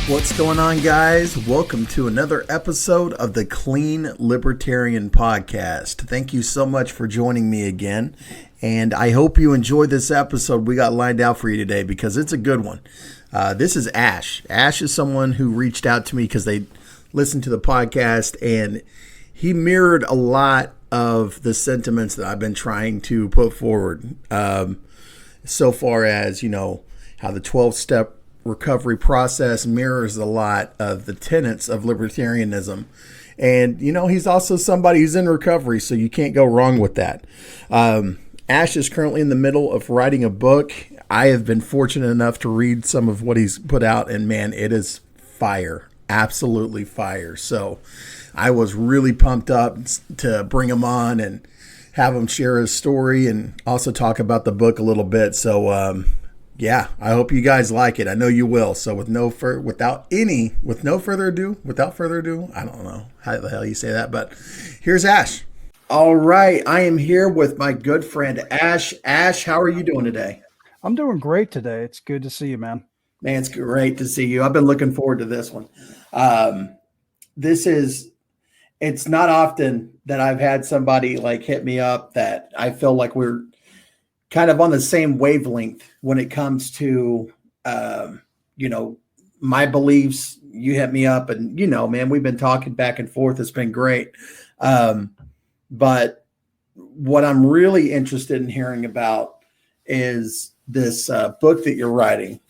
What's going on, guys? Welcome to another episode of the Clean Libertarian podcast. Thank you so much for joining me again, and I hope you enjoyed this episode we got lined out for you today because it's a good one. This is Ash. Ash is someone who reached out to me because they listened to the podcast, and he mirrored a lot of the sentiments that I've been trying to put forward so far as, how the 12-step recovery process mirrors a lot of the tenets of libertarianism. And, he's also somebody who's in recovery, so you can't go wrong with that. Ash is currently in the middle of writing a book. I have been fortunate enough to read some of what he's put out, and man, it is fire. Absolutely fire. So I was really pumped up to bring him on and have him share his story and also talk about the book a little bit. So, yeah, I hope you guys like it. I know you will. So without further ado, I don't know how the hell you say that, but here's Ash. All right. I am here with my good friend, Ash. Ash, how are you doing today? I'm doing great today. It's good to see you, man. Man, it's great to see you. I've been looking forward to this one. It's not often that I've had somebody like hit me up that I feel like we're kind of on the same wavelength when it comes to, my beliefs. You hit me up and, man, we've been talking back and forth. It's been great. But what I'm really interested in hearing about is this book that you're writing.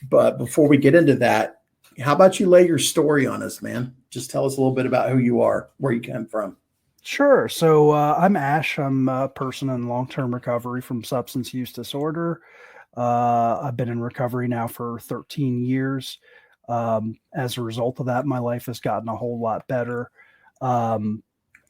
But before we get into that, how about you lay your story on us, man? Just tell us a little bit about who you are, where you came from. Sure. So I'm Ash. I'm a person in long-term recovery from substance use disorder. I've been in recovery now for 13 years. As a result of that, my life has gotten a whole lot better. I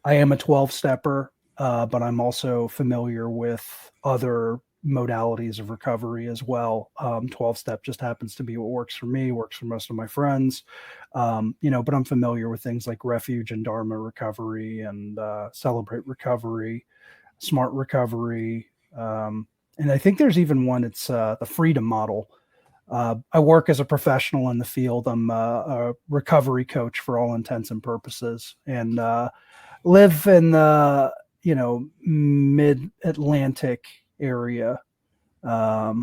am a 12-stepper, but I'm also familiar with other modalities of recovery as well. 12-step just happens to be what works for me, works for most of my friends. But I'm familiar with things like refuge and Dharma recovery and celebrate recovery, smart recovery. And I think there's even one, it's the freedom model. I work as a professional in the field. I'm a recovery coach for all intents and purposes, and live in the, mid-Atlantic area. I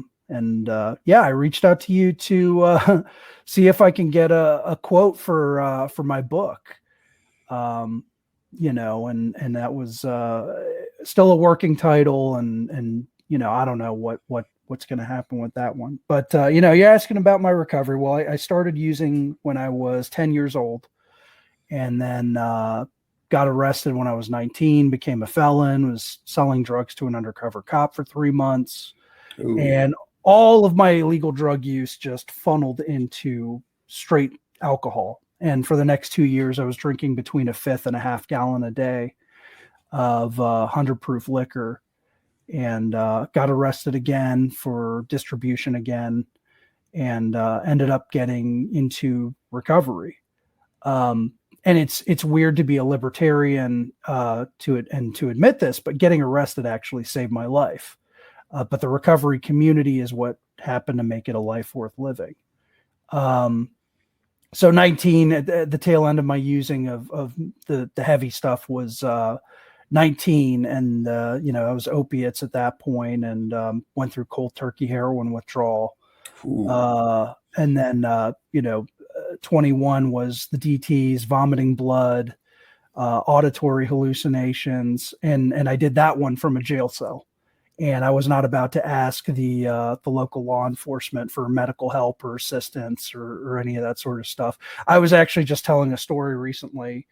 reached out to you to see if I can get a quote for my book. And that was still a working title, and I don't know what's going to happen with that one. But you're asking about my recovery. Well, I started using when I was 10 years old, and then got arrested when I was 19, became a felon, was selling drugs to an undercover cop for 3 months. Ooh. And all of my illegal drug use just funneled into straight alcohol. And for the next 2 years, I was drinking between a fifth and a half gallon a day of 100 proof liquor, and got arrested again for distribution again, and ended up getting into recovery. And it's weird to be a libertarian to admit this, but getting arrested actually saved my life. But the recovery community is what happened to make it a life worth living. So 19 at the tail end of my using of the heavy stuff was 19, and I was opiates at that point, and went through cold turkey heroin withdrawal. And then 21 was the DTs, vomiting blood, auditory hallucinations, and I did that one from a jail cell. And I was not about to ask the local law enforcement for medical help or assistance or any of that sort of stuff. I was actually just telling a story recently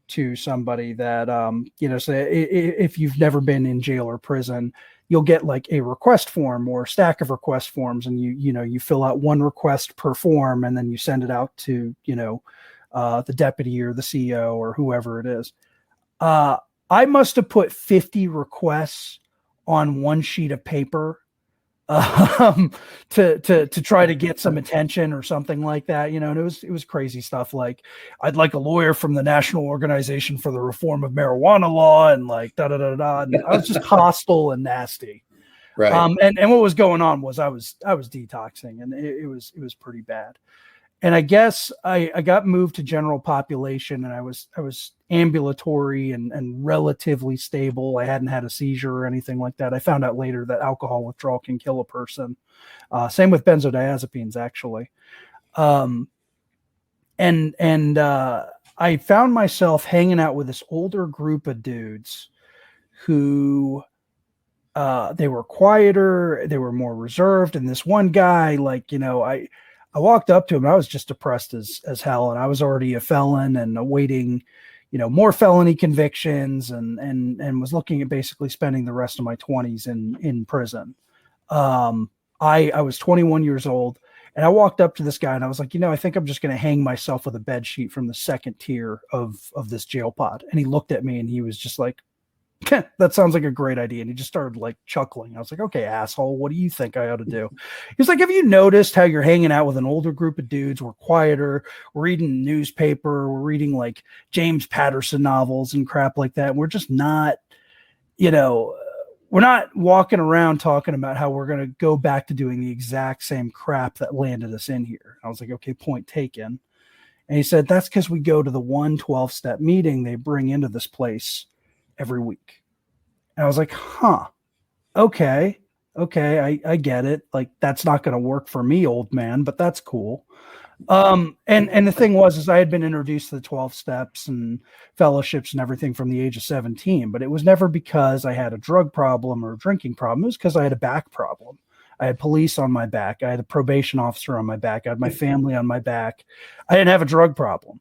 to somebody that, if you've never been in jail or prison, you'll get like a request form or a stack of request forms, and you fill out one request per form, and then you send it out to, the deputy or the CEO or whoever it is. I must have put 50 requests on one sheet of paper to try to get some attention or something like that, and it was crazy stuff. Like, I'd like a lawyer from the National Organization for the Reform of Marijuana Law, and like da da da da. And I was just hostile and nasty. Right. And what was going on was I was detoxing, and it was pretty bad. I guess I got moved to general population, and I was ambulatory and relatively stable. I hadn't had a seizure or anything like that. I found out later that alcohol withdrawal can kill a person. Same with benzodiazepines, actually. I found myself hanging out with this older group of dudes who they were quieter, they were more reserved. And this one guy, like, I walked up to him, and I was just depressed as hell. And I was already a felon and awaiting, more felony convictions and was looking at basically spending the rest of my 20s in prison. I was 21 years old, and I walked up to this guy and I was like, I think I'm just going to hang myself with a bed sheet from the second tier of this jail pod. And he looked at me and he was just like, that sounds like a great idea. And he just started like chuckling. I was like, okay, asshole, what do you think I ought to do? He's like, have you noticed how you're hanging out with an older group of dudes? We're quieter. We're reading newspaper. We're reading like James Patterson novels and crap like that. We're just not, we're not walking around talking about how we're going to go back to doing the exact same crap that landed us in here. I was like, okay, point taken. And he said, that's because we go to the 1 12-step meeting they bring into this place every week. And I was like, okay, I get it. Like, that's not going to work for me, old man, but that's cool. And the thing is I had been introduced to the 12 steps and fellowships and everything from the age of 17, but it was never because I had a drug problem or a drinking problem. It was because I had a back problem. I had police on my back. I had a probation officer on my back. I had my family on my back. I didn't have a drug problem.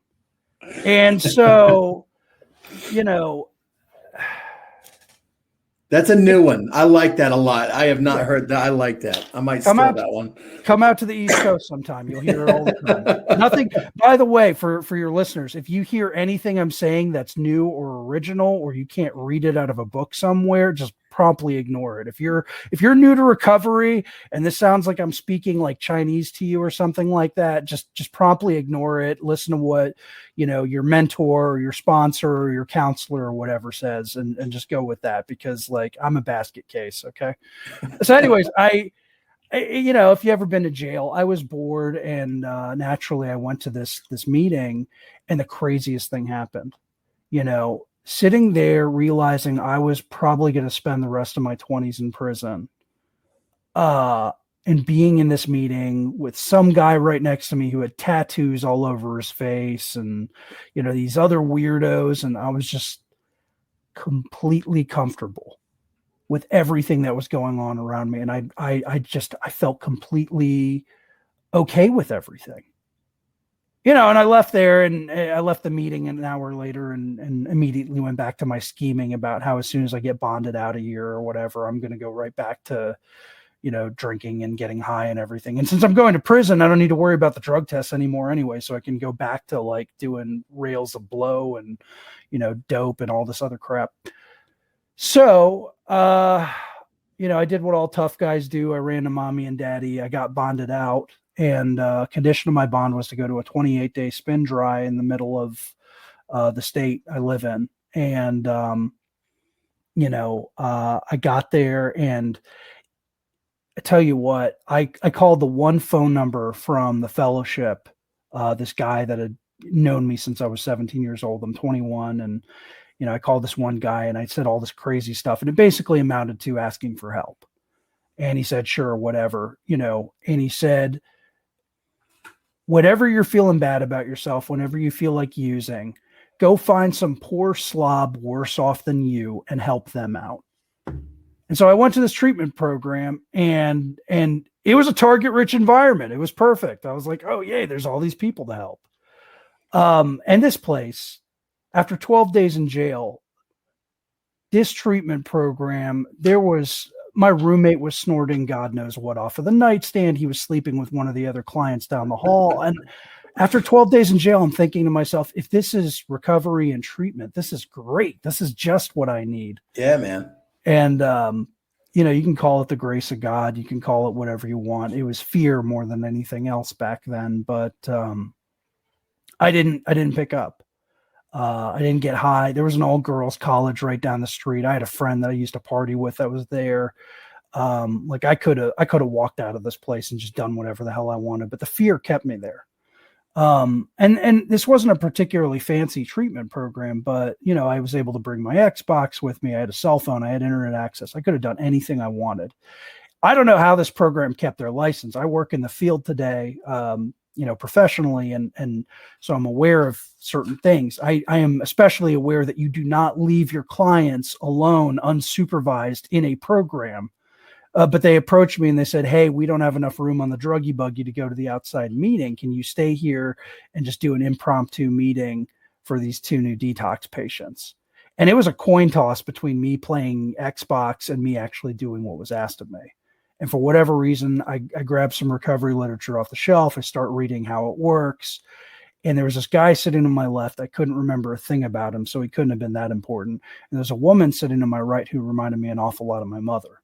And so, that's a new one. I like that a lot. I have not heard that. I like that. I might steal that one. Come out to the East Coast sometime. You'll hear it all the time. Nothing. By the way, for your listeners, if you hear anything I'm saying that's new or original, or you can't read it out of a book somewhere, just promptly ignore it. If you're new to recovery and this sounds like I'm speaking like Chinese to you or something like that, just promptly ignore it. Listen to what your mentor or your sponsor or your counselor or whatever says, and just go with that, because like I'm a basket case. Okay. So anyways, if you ever been to jail, I was bored, and naturally I went to this meeting, and the craziest thing happened. Sitting there realizing I was probably going to spend the rest of my 20s in prison, and being in this meeting with some guy right next to me who had tattoos all over his face and, these other weirdos. And I was just completely comfortable with everything that was going on around me. And I felt completely okay with everything. And I left there, and I left the meeting an hour later and immediately went back to my scheming about how as soon as I get bonded out a year or whatever, I'm going to go right back to, drinking and getting high and everything. And since I'm going to prison, I don't need to worry about the drug tests anymore anyway. So I can go back to like doing rails of blow and, dope and all this other crap. So, I did what all tough guys do. I ran to mommy and daddy. I got bonded out. And condition of my bond was to go to a 28-day spin dry in the middle of the state I live in. And, I got there, and I tell you what, I called the one phone number from the fellowship, this guy that had known me since I was 17 years old. I'm 21. And, I called this one guy, and I said all this crazy stuff. And it basically amounted to asking for help. And he said, sure, whatever, and he said, whatever you're feeling bad about yourself, whenever you feel like using, go find some poor slob worse off than you and help them out. And so I went to this treatment program, and it was a target-rich environment. It was perfect. I was like, oh, yay, there's all these people to help. And this place, after 12 days in jail, this treatment program, my roommate was snorting God knows what off of the nightstand. He was sleeping with one of the other clients down the hall. And after 12 days in jail, I'm thinking to myself, if this is recovery and treatment, this is great. This is just what I need. Yeah, man. And, you can call it the grace of God. You can call it whatever you want. It was fear more than anything else back then. But I didn't pick up. I didn't get high. There was an all girls college right down the street. I had a friend that I used to party with that was there. I could have walked out of this place and just done whatever the hell I wanted, but the fear kept me there. And this wasn't a particularly fancy treatment program, but I was able to bring my Xbox with me. I had a cell phone, I had internet access. I could have done anything I wanted. I don't know how this program kept their license. I work in the field today, professionally, and so I'm aware of certain things. I am especially aware that you do not leave your clients alone, unsupervised in a program. But they approached me and they said, "Hey, we don't have enough room on the druggy buggy to go to the outside meeting. Can you stay here and just do an impromptu meeting for these 2 new detox patients?" And it was a coin toss between me playing Xbox and me actually doing what was asked of me. And for whatever reason, I grabbed some recovery literature off the shelf. I start reading how it works. And there was this guy sitting on my left. I couldn't remember a thing about him, so he couldn't have been that important. And there's a woman sitting to my right who reminded me an awful lot of my mother.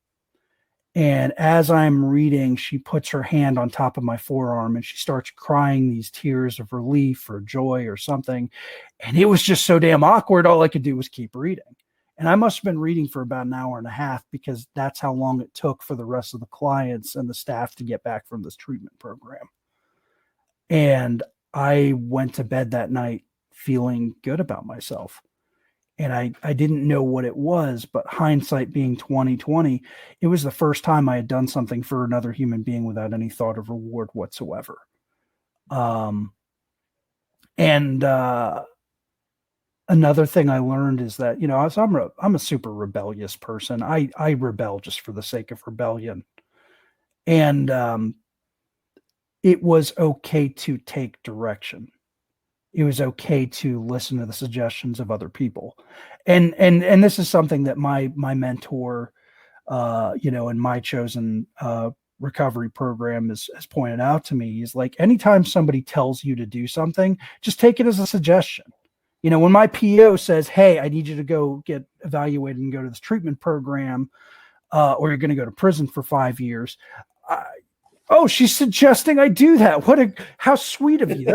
And as I'm reading, she puts her hand on top of my forearm and she starts crying these tears of relief or joy or something. And it was just so damn awkward. All I could do was keep reading. And I must have been reading for about an hour and a half because that's how long it took for the rest of the clients and the staff to get back from this treatment program. And I went to bed that night feeling good about myself. And I didn't know what it was, but hindsight being 2020, it was the first time I had done something for another human being without any thought of reward whatsoever. Another thing I learned is that, I'm a super rebellious person. I rebel just for the sake of rebellion. And it was okay to take direction. It was okay to listen to the suggestions of other people. And this is something that my mentor, in my chosen recovery program has pointed out to me. He's like, anytime somebody tells you to do something, just take it as a suggestion. When my PO says, "Hey, I need you to go get evaluated and go to this treatment program, or you're going to go to prison for 5 years." Oh, she's suggesting I do that. How sweet of you.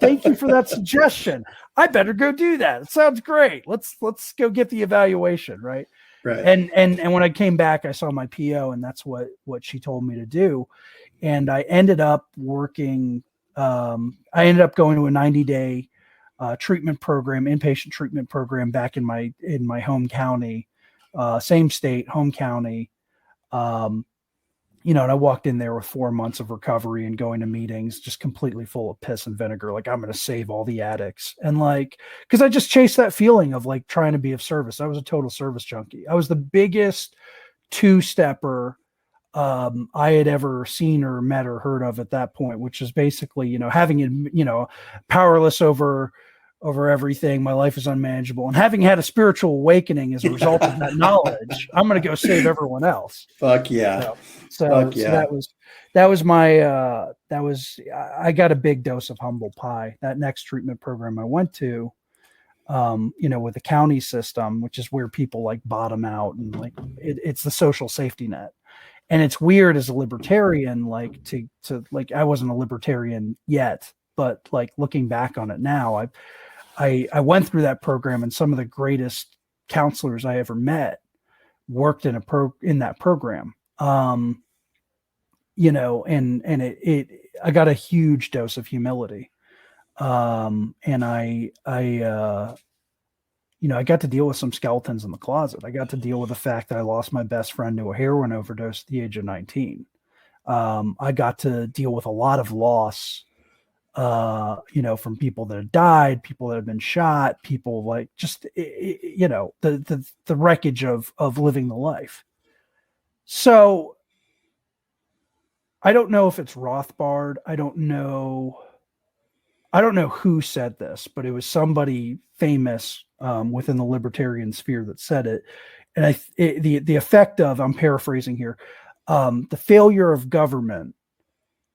Thank you for that suggestion. I better go do that. It sounds great. Let's go get the evaluation. Right. Right. And when I came back, I saw my PO and that's what she told me to do. And I ended up working. I ended up going to a 90-day treatment program, inpatient treatment program back in my home county, same state, home county. And I walked in there with 4 months of recovery and going to meetings, just completely full of piss and vinegar. Like, I'm going to save all the addicts. And because I just chased that feeling of trying to be of service. I was a total service junkie. I was the biggest 2-stepper I had ever seen or met or heard of at that point, which is basically, having, powerless over everything. My life is unmanageable. And having had a spiritual awakening as a result of that knowledge, I'm going to go save everyone else. Fuck yeah. So I got a big dose of humble pie. That next treatment program I went to, with the county system, which is where people bottom out and it's the social safety net. And it's weird as a libertarian, I wasn't a libertarian yet, but looking back on it now, I went through that program and some of the greatest counselors I ever met worked in that program. I got a huge dose of humility. And I got to deal with some skeletons in the closet. I got to deal with the fact that I lost my best friend to a heroin overdose at the age of 19. I got to deal with a lot of loss, from people that had died, people that had been shot, people the wreckage of living the life. So I don't know if it's Rothbard. I don't know who said this, but it was somebody famous within the libertarian sphere that said it. And the effect of, I'm paraphrasing here, the failure of government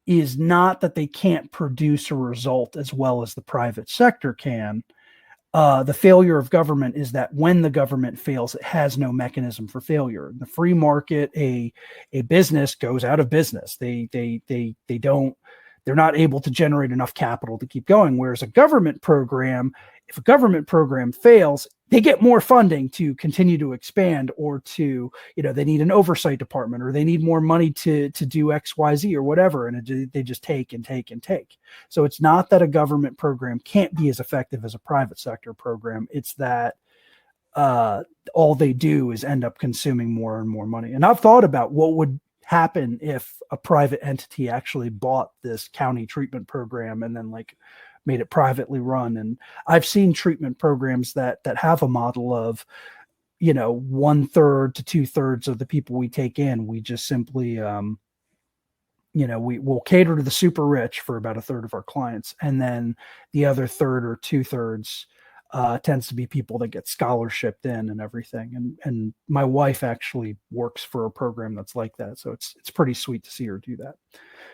is not that they can't produce a result as well as the private sector can. The failure of government is that when the government fails, it has no mechanism for failure. In the free market, a business goes out of business. They're not able to generate enough capital to keep going. Whereas a government program, if a government program fails, they get more funding to continue to expand, or to, they need an oversight department, or they need more money to do XYZ or whatever. And they just take and take and take. So it's not that a government program can't be as effective as a private sector program. It's that all they do is end up consuming more and more money. And I've thought about what would happen if a private entity actually bought this county treatment program and then like made it privately run. And I've seen treatment programs that have a model of, 1/3 to 2/3 of the people we take in, we just simply, we will cater to the super rich for about 1/3 of our clients. And then the other 1/3 or 2/3 tends to be people that get scholarshiped in and everything. And my wife actually works for a program that's like that. So it's pretty sweet to see her do that.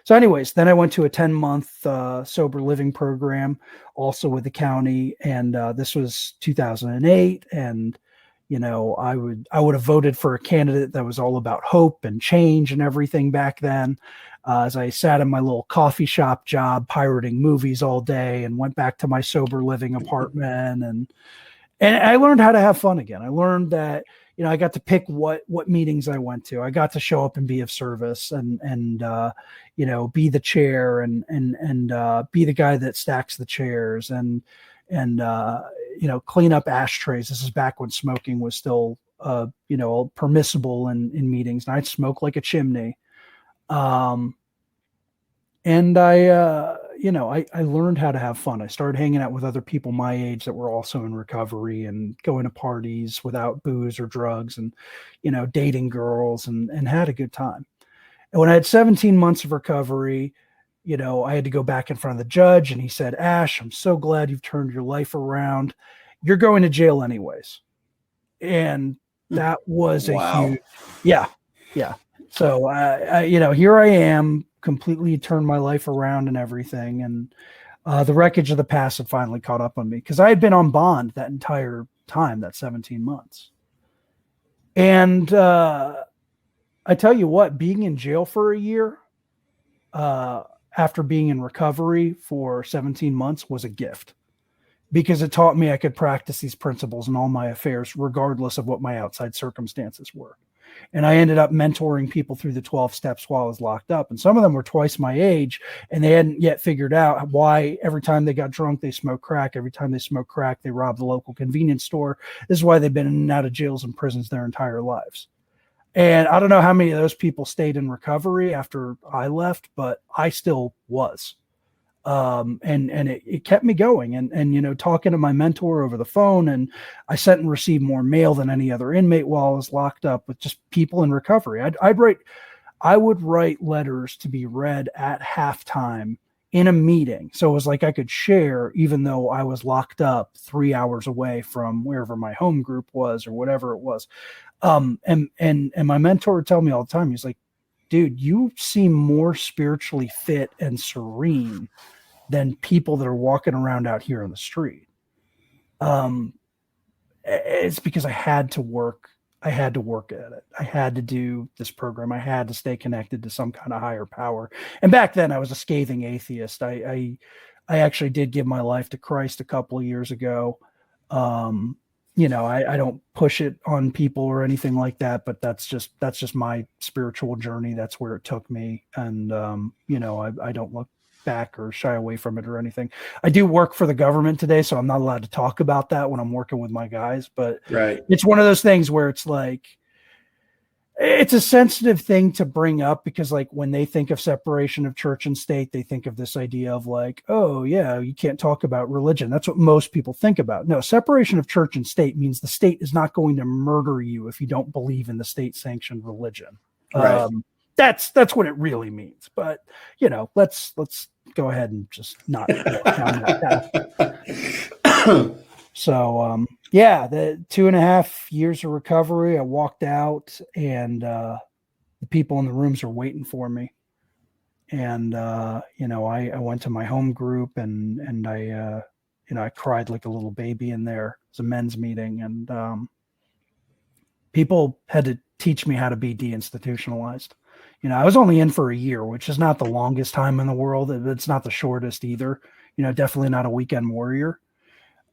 So anyways, then I went to a 10-month sober living program, also with the county. And this was 2008. And, I would have voted for a candidate that was all about hope and change and everything back then. As I sat in my little coffee shop job, pirating movies all day, and went back to my sober living apartment. And I learned how to have fun again. I learned that, I got to pick what meetings I went to. I got to show up and be of service and be the chair and be the guy that stacks the chairs and clean up ashtrays. This is back when smoking was still, permissible in meetings. And I'd smoke like a chimney. And I learned how to have fun. I started hanging out with other people my age that were also in recovery, and going to parties without booze or drugs, and, dating girls, and had a good time. And when I had 17 months of recovery, I had to go back in front of the judge, and he said, "Ash, I'm so glad you've turned your life around. You're going to jail anyways." And that was a huge, yeah. So, here I am, completely turned my life around and everything. And the wreckage of the past had finally caught up on me, because I had been on bond that entire time, that 17 months. And I tell you what, being in jail for a year, after being in recovery for 17 months, was a gift, because it taught me I could practice these principles in all my affairs, regardless of what my outside circumstances were. And I ended up mentoring people through the 12 steps while I was locked up. And some of them were twice my age, and they hadn't yet figured out why every time they got drunk, they smoked crack. Every time they smoked crack, they robbed the local convenience store. This is why they've been in and out of jails and prisons their entire lives. And I don't know how many of those people stayed in recovery after I left, but I still was. And it kept me going, and talking to my mentor over the phone, and I sent and received more mail than any other inmate while I was locked up, with just people in recovery. I would write letters to be read at halftime in a meeting. So it was like I could share, even though I was locked up 3 hours away from wherever my home group was or whatever it was. And my mentor would tell me all the time, he's like, "Dude, you seem more spiritually fit and serene than people that are walking around out here on the street." It's because I had to work. I had to work at it. I had to do this program. I had to stay connected to some kind of higher power. And back then I was a scathing atheist. I actually did give my life to Christ a couple of years ago. I don't push it on people or anything like that, but that's just my spiritual journey. That's where it took me. And, I don't look back or shy away from it or anything. I do work for the government today, so I'm not allowed to talk about that when I'm working with my guys, but Right. It's one of those things where it's like, it's a sensitive thing to bring up, because like when they think of separation of church and state, they think of this idea of like, oh yeah, you can't talk about religion. That's what most people think about. No, separation of church and state means the state is not going to murder you if you don't believe in the state sanctioned religion. Right. That's what it really means. But let's go ahead and just not go down that path. So the 2.5 years of recovery, I walked out, and the people in the rooms are waiting for me. And I went to my home group, and I cried like a little baby in there. It was a men's meeting, and people had to teach me how to be deinstitutionalized. I was only in for a year, which is not the longest time in the world. It's not the shortest either. Definitely not a weekend warrior.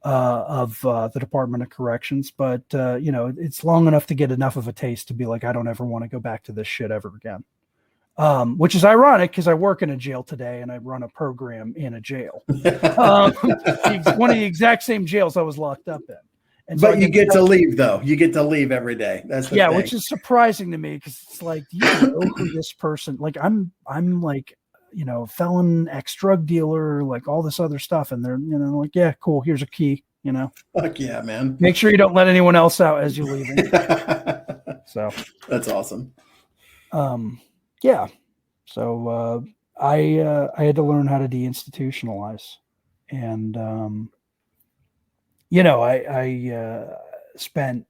the Department of Corrections, but it's long enough to get enough of a taste to be like, I don't ever want to go back to this shit ever again. Which is ironic because I work in a jail today and I run a program in a jail. One of the exact same jails I was locked up in. And but you get to leave, though. You get to leave every day. That's the thing. Which is surprising to me because it's like, do you know who this person? Like, I'm like, felon, ex-drug dealer, like all this other stuff, and they're like, yeah, cool. Here's a key. Fuck yeah, man. Make sure you don't let anyone else out as you're leaving. So that's awesome. Yeah. So I had to learn how to deinstitutionalize, and I spent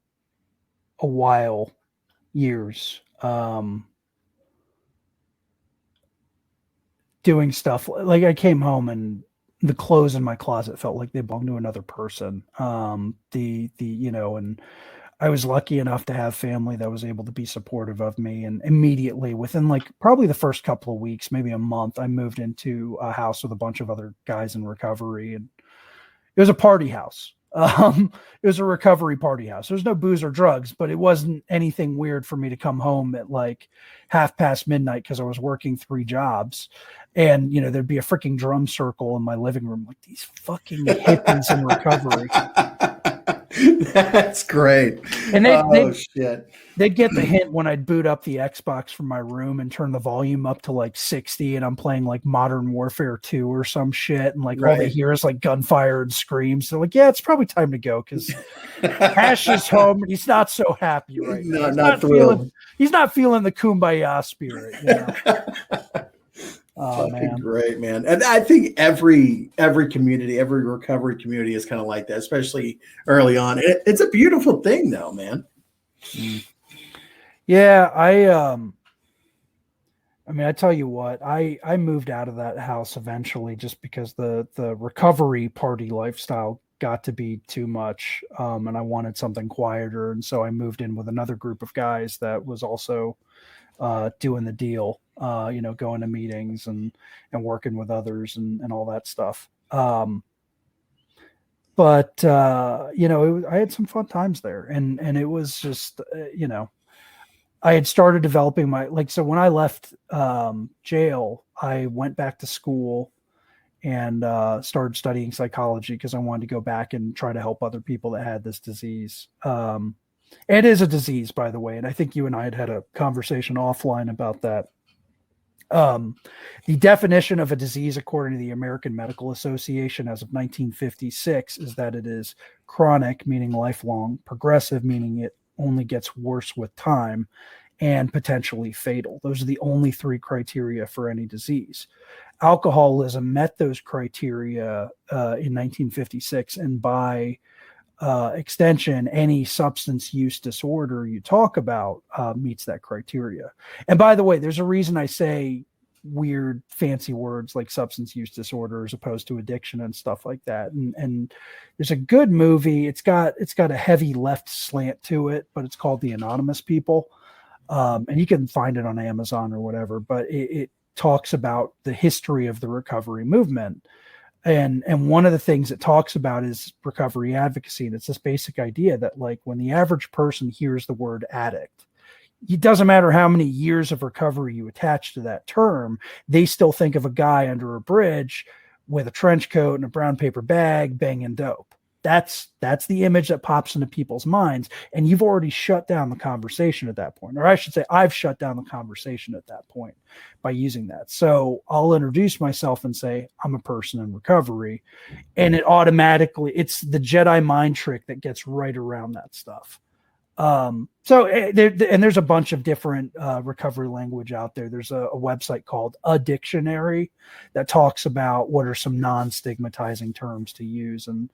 a while, years, doing stuff like I came home and the clothes in my closet felt like they belonged to another person. And I was lucky enough to have family that was able to be supportive of me. And immediately within like probably the first couple of weeks, maybe a month, I moved into a house with a bunch of other guys in recovery, and it was a party house. It was a recovery party house. There's no booze or drugs, but it wasn't anything weird for me to come home at like midnight because I was working 3 jobs, and there'd be a freaking drum circle in my living room, like these fucking hippies in recovery. That's great. And they'd get the hint when I'd boot up the Xbox from my room and turn the volume up to like 60, and I'm playing like Modern Warfare 2 or some shit, and like all they hear is like gunfire and screams. They're like, yeah, it's probably time to go because Ash is home and he's not so happy right now. Not thrilled. He's not feeling the kumbaya spirit. Oh, man. Great, man. And I think every community, every recovery community is kind of like that, especially early on. It's a beautiful thing though, man. Yeah. I tell you what, I moved out of that house eventually just because the recovery party lifestyle got to be too much. And I wanted something quieter. And so I moved in with another group of guys that was also doing the deal, going to meetings and working with others and all that stuff. I had some fun times there, and it was just, I had started developing so when I left jail, I went back to school and started studying psychology because I wanted to go back and try to help other people that had this disease. It is a disease, by the way, and I think you and I had a conversation offline about that. The definition of a disease, according to the American Medical Association as of 1956, is that it is chronic, meaning lifelong, progressive, meaning it only gets worse with time, and potentially fatal. Those are the only 3 criteria for any disease. Alcoholism met those criteria in 1956, and by extension, any substance use disorder you talk about meets that criteria. And by the way, there's a reason I say weird fancy words like substance use disorder as opposed to addiction and stuff like that. And there's a good movie. It's got a heavy left slant to it, but it's called The Anonymous People. And you can find it on Amazon or whatever, but it talks about the history of the recovery movement. And one of the things it talks about is recovery advocacy. And it's this basic idea that like when the average person hears the word addict, it doesn't matter how many years of recovery you attach to that term, they still think of a guy under a bridge with a trench coat and a brown paper bag banging dope. That's the image that pops into people's minds. And you've already shut down the conversation at that point. Or I should say, I've shut down the conversation at that point by using that. So I'll introduce myself and say, I'm a person in recovery. And it automatically, it's the Jedi mind trick that gets right around that stuff. There's a bunch of different recovery language out there. There's a website called A Dictionary that talks about what are some non-stigmatizing terms to use. And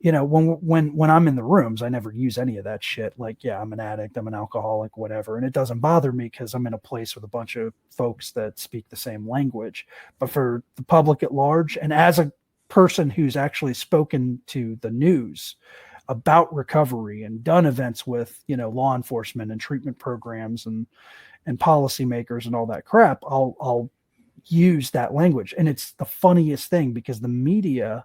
when I'm in the rooms, I never use any of that shit. Like, yeah, I'm an addict, I'm an alcoholic, whatever. And it doesn't bother me because I'm in a place with a bunch of folks that speak the same language. But for the public at large, and as a person who's actually spoken to the news about recovery and done events with, law enforcement and treatment programs and policymakers and all that crap, I'll use that language. And it's the funniest thing because the media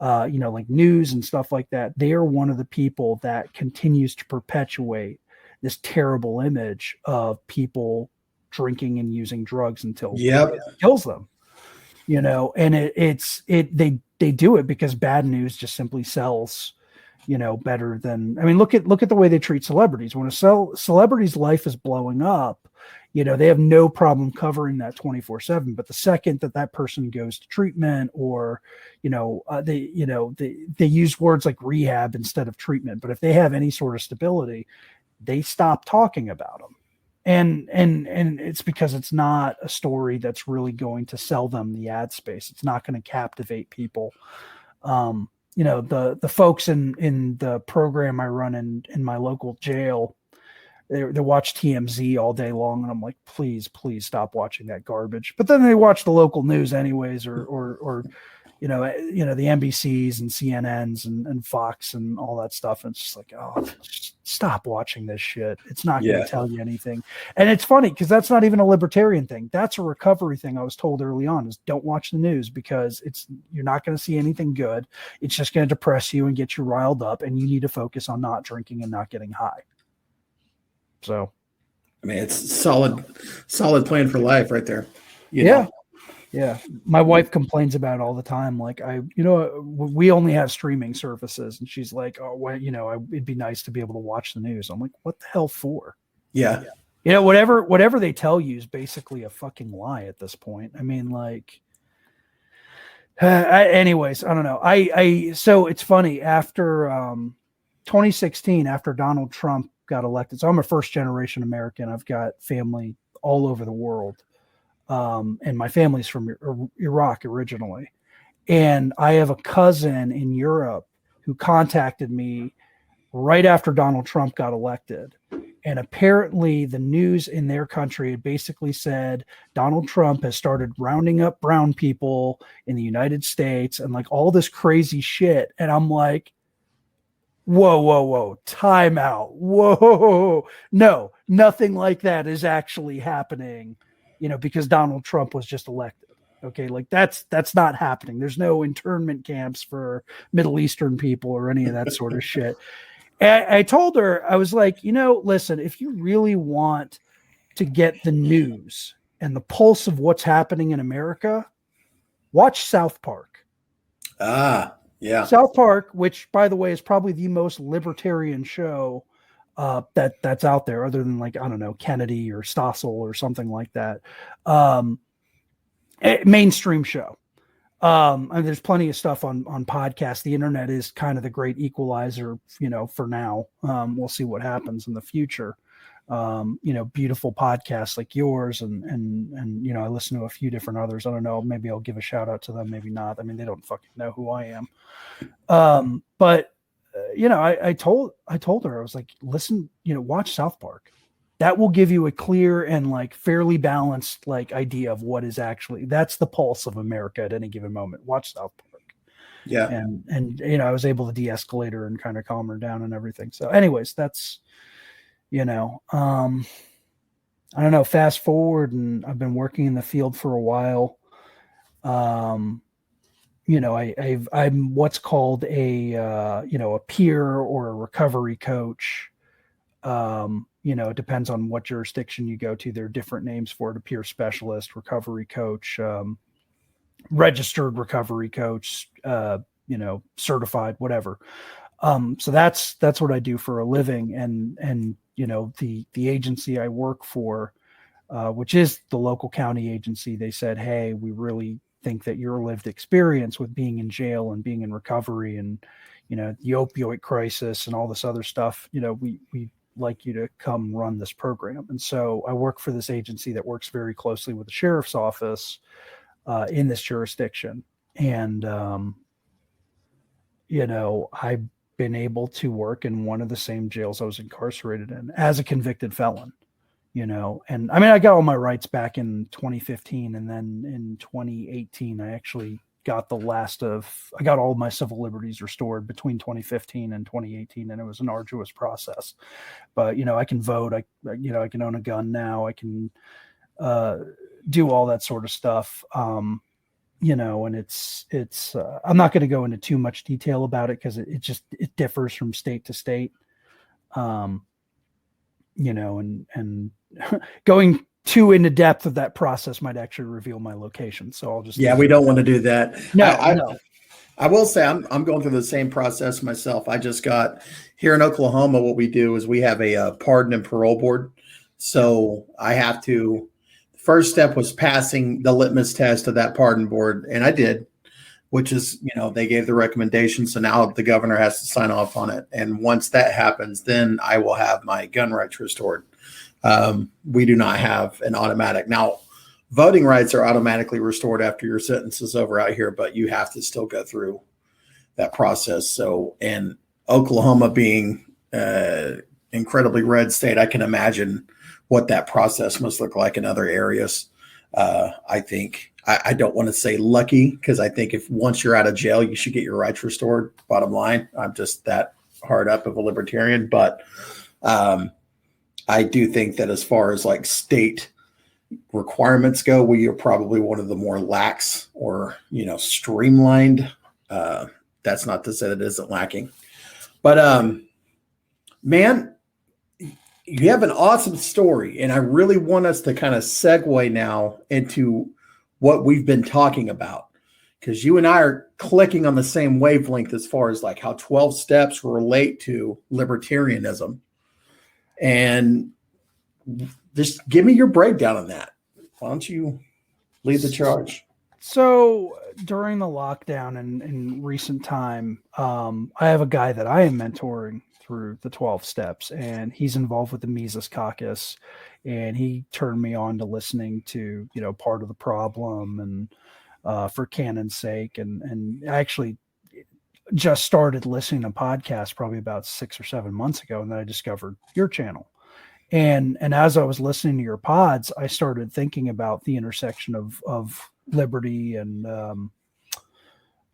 like news and stuff like that. They are one of the people that continues to perpetuate this terrible image of people drinking and using drugs until Yep. it kills them, and they do it because bad news just simply sells, better than, I mean, look at the way they treat celebrities. When a celebrity's life is blowing up, they have no problem covering that 24/7. But the second that person goes to treatment, or, they use words like rehab instead of treatment. But if they have any sort of stability, they stop talking about them. And it's because it's not a story that's really going to sell them the ad space. It's not going to captivate people. The folks in the program I run in my local jail, they watch TMZ all day long, and I'm like, please stop watching that garbage. But then they watch the local news anyways, or the NBCs and CNNs and Fox and all that stuff. And it's just like, oh, just stop watching this shit. It's not going to tell you anything. And it's funny because that's not even a libertarian thing. That's a recovery thing. I was told early on is don't watch the news because you're not going to see anything good. It's just going to depress you and get you riled up, and you need to focus on not drinking and not getting high. So, I mean, it's solid plan for life right there. Yeah. My wife complains about it all the time. Like we only have streaming services, and she's like, oh, well, it'd be nice to be able to watch the news. I'm like, what the hell for? Yeah. Whatever they tell you is basically a fucking lie at this point. I mean, like, anyways, I don't know. So it's funny, after 2016, after Donald Trump got elected. So I'm a first generation American. I've got family all over the world. And my family's from Iraq originally. And I have a cousin in Europe who contacted me right after Donald Trump got elected. And apparently the news in their country had basically said Donald Trump has started rounding up brown people in the United States and like all this crazy shit. And I'm like, whoa, time out. Whoa, no, nothing like that is actually happening, because Donald Trump was just elected. Okay. Like that's not happening. There's no internment camps for Middle Eastern people or any of that sort of shit. And I told her, I was like, listen, if you really want to get the news and the pulse of what's happening in America, watch South Park. Yeah. South Park, which, by the way, is probably the most libertarian show that's out there, other than, like, I don't know, Kennedy or Stossel or something like that. Mainstream show. And there's plenty of stuff on podcasts. The internet is kind of the great equalizer, for now. We'll see what happens in the future. Beautiful podcasts like yours and I listen to a few different others. I don't know, maybe I'll give a shout out to them, maybe not. I mean, they don't fucking know who I am. But I told her, I was like, listen, watch South Park. That will give you a clear and like fairly balanced like idea of what is actually, that's the pulse of America at any given moment. Watch South Park. Yeah. And I was able to de-escalate her and kind of calm her down and everything. So anyways, that's, I don't know, fast forward, and I've been working in the field for a while. I'm what's called a peer or a recovery coach. It depends on what jurisdiction you go to. There are different names for it: a peer specialist, recovery coach, registered recovery coach, certified, whatever. So that's what I do for a living. And the agency I work for, which is the local county agency, they said, hey, we really think that your lived experience with being in jail and being in recovery and, the opioid crisis and all this other stuff, we like you to come run this program. And so I work for this agency that works very closely with the sheriff's office in this jurisdiction. And, I've been able to work in one of the same jails I was incarcerated in as a convicted felon, and I mean, I got all my rights back in 2015. And then in 2018, I actually got I got all my civil liberties restored between 2015 and 2018. And it was an arduous process, but, I can vote. I can own a gun now. I can do all that sort of stuff. and it's I'm not going to go into too much detail about it because it differs from state to state. And going too into depth of that process might actually reveal my location. So I'll just we don't want to do that. No. I will say I'm going through the same process myself. I just got here in Oklahoma. What we do is we have a pardon and parole board. So I have to. First step was passing the litmus test of that pardon board, and I did, which is, they gave the recommendation. So now the governor has to sign off on it. And once that happens, then I will have my gun rights restored. We do not have an automatic. Now, voting rights are automatically restored after your sentence is over out here, but you have to still go through that process. So, and Oklahoma being incredibly red state, I can imagine what that process must look like in other areas. I think I don't want to say lucky, because I think if once you're out of jail, you should get your rights restored. Bottom line, I'm just that hard up of a libertarian, but I do think that as far as like state requirements go, we are probably one of the more lax or, streamlined. That's not to say that it isn't lacking, but man, you have an awesome story, and I really want us to kind of segue now into what we've been talking about, because you and I are clicking on the same wavelength as far as like how 12 steps relate to libertarianism. And just give me your breakdown on that. Why don't you lead the charge? So during the lockdown and in recent time, I have a guy that I am mentoring through the 12 steps, and he's involved with the Mises Caucus, and he turned me on to listening to, Part of the Problem and For Canon's Sake. And I actually just started listening to podcasts probably about 6 or 7 months ago. And then I discovered your channel. And as I was listening to your pods, I started thinking about the intersection of liberty and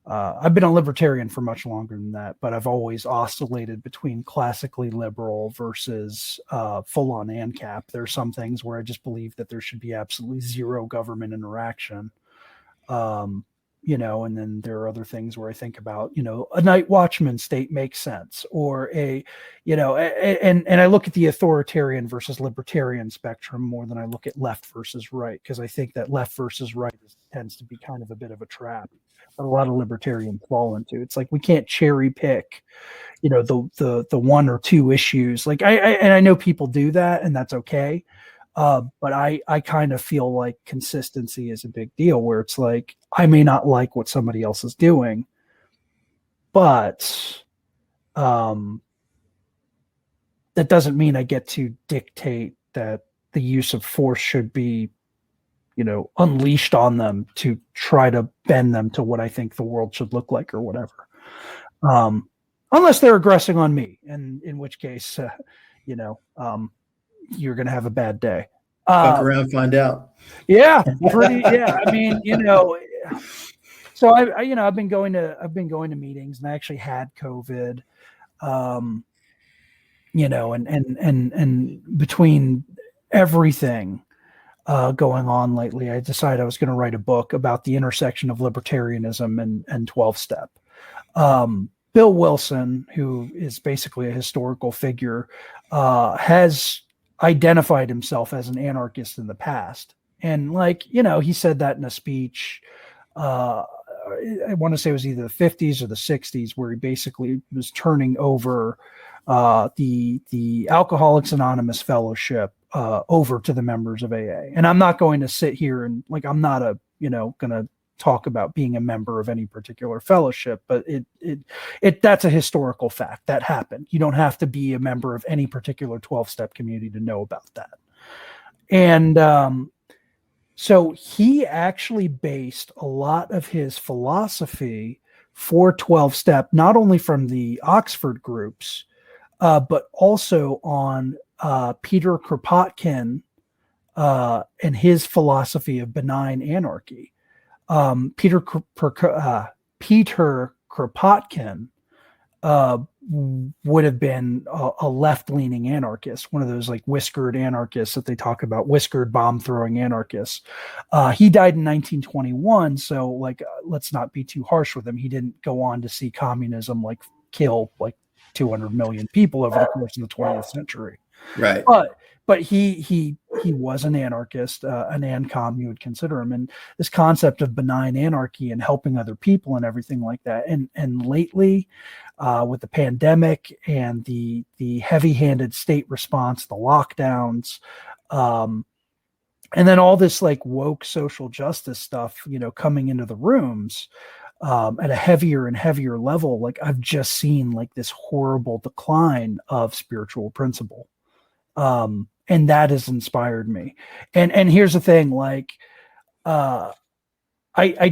I've been a libertarian for much longer than that, but I've always oscillated between classically liberal versus full-on ANCAP. There are some things where I just believe that there should be absolutely zero government interaction. And then there are other things where I think about, a night watchman state makes sense, or and I look at the authoritarian versus libertarian spectrum more than I look at left versus right, because I think that left versus right tends to be kind of a bit of a trap that a lot of libertarians fall into. It's like we can't cherry pick, the one or two issues. Like I know people do that, and that's okay. But I kind of feel like consistency is a big deal, where it's like, I may not like what somebody else is doing, but that doesn't mean I get to dictate that the use of force should be, unleashed on them to try to bend them to what I think the world should look like or whatever. Unless they're aggressing on me, and in which case, you're going to have a bad day. Fuck around, find out. Yeah, pretty. Yeah, I mean, so I've been going to meetings, and I actually had COVID. And between everything going on lately, I decided I was going to write a book about the intersection of libertarianism and 12-step. Bill Wilson, who is basically a historical figure, has identified himself as an anarchist in the past. And he said that in a speech, I want to say it was either the 50s or the 60s, where he basically was turning over the Alcoholics Anonymous Fellowship over to the members of AA. And I'm not going to sit here and I'm not going to talk about being a member of any particular fellowship, but that's a historical fact that happened. You don't have to be a member of any particular 12-step community to know about that. And so he actually based a lot of his philosophy for 12-step, not only from the Oxford groups, but also on Peter Kropotkin and his philosophy of benign anarchy. Peter Kropotkin would have been a left-leaning anarchist, one of those like whiskered anarchists that they talk about, whiskered bomb-throwing anarchists. He died in 1921, so like let's not be too harsh with him. He didn't go on to see communism like kill like 200 million people over the course of the 20th century. Right. But he was an anarchist, an ANCOM, you would consider him, and this concept of benign anarchy and helping other people and everything like that. And lately, with the pandemic and the heavy-handed state response, the lockdowns, and then all this like woke social justice stuff, you know, coming into the rooms at a heavier and heavier level, like I've just seen like this horrible decline of spiritual principle. And that has inspired me. And here's the thing, like, I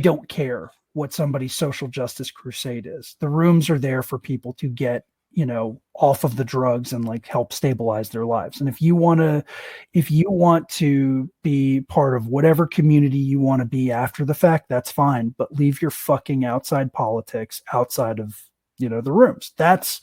don't care what somebody's social justice crusade is. The rooms are there for people to get, you know, off of the drugs and like help stabilize their lives. And if you want to be part of whatever community you want to be after the fact, that's fine, but leave your fucking outside politics outside of, you know, the rooms. That's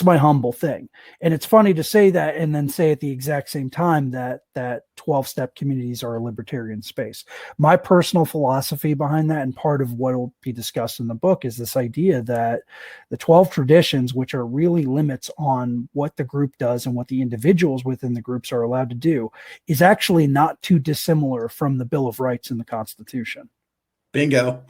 my humble thing. And it's funny to say that and then say at the exact same time that 12-step communities are a libertarian space. My personal philosophy behind that, and part of what will be discussed in the book, is this idea that the 12 traditions, which are really limits on what the group does and what the individuals within the groups are allowed to do, is actually not too dissimilar from the Bill of Rights in the Constitution. Bingo.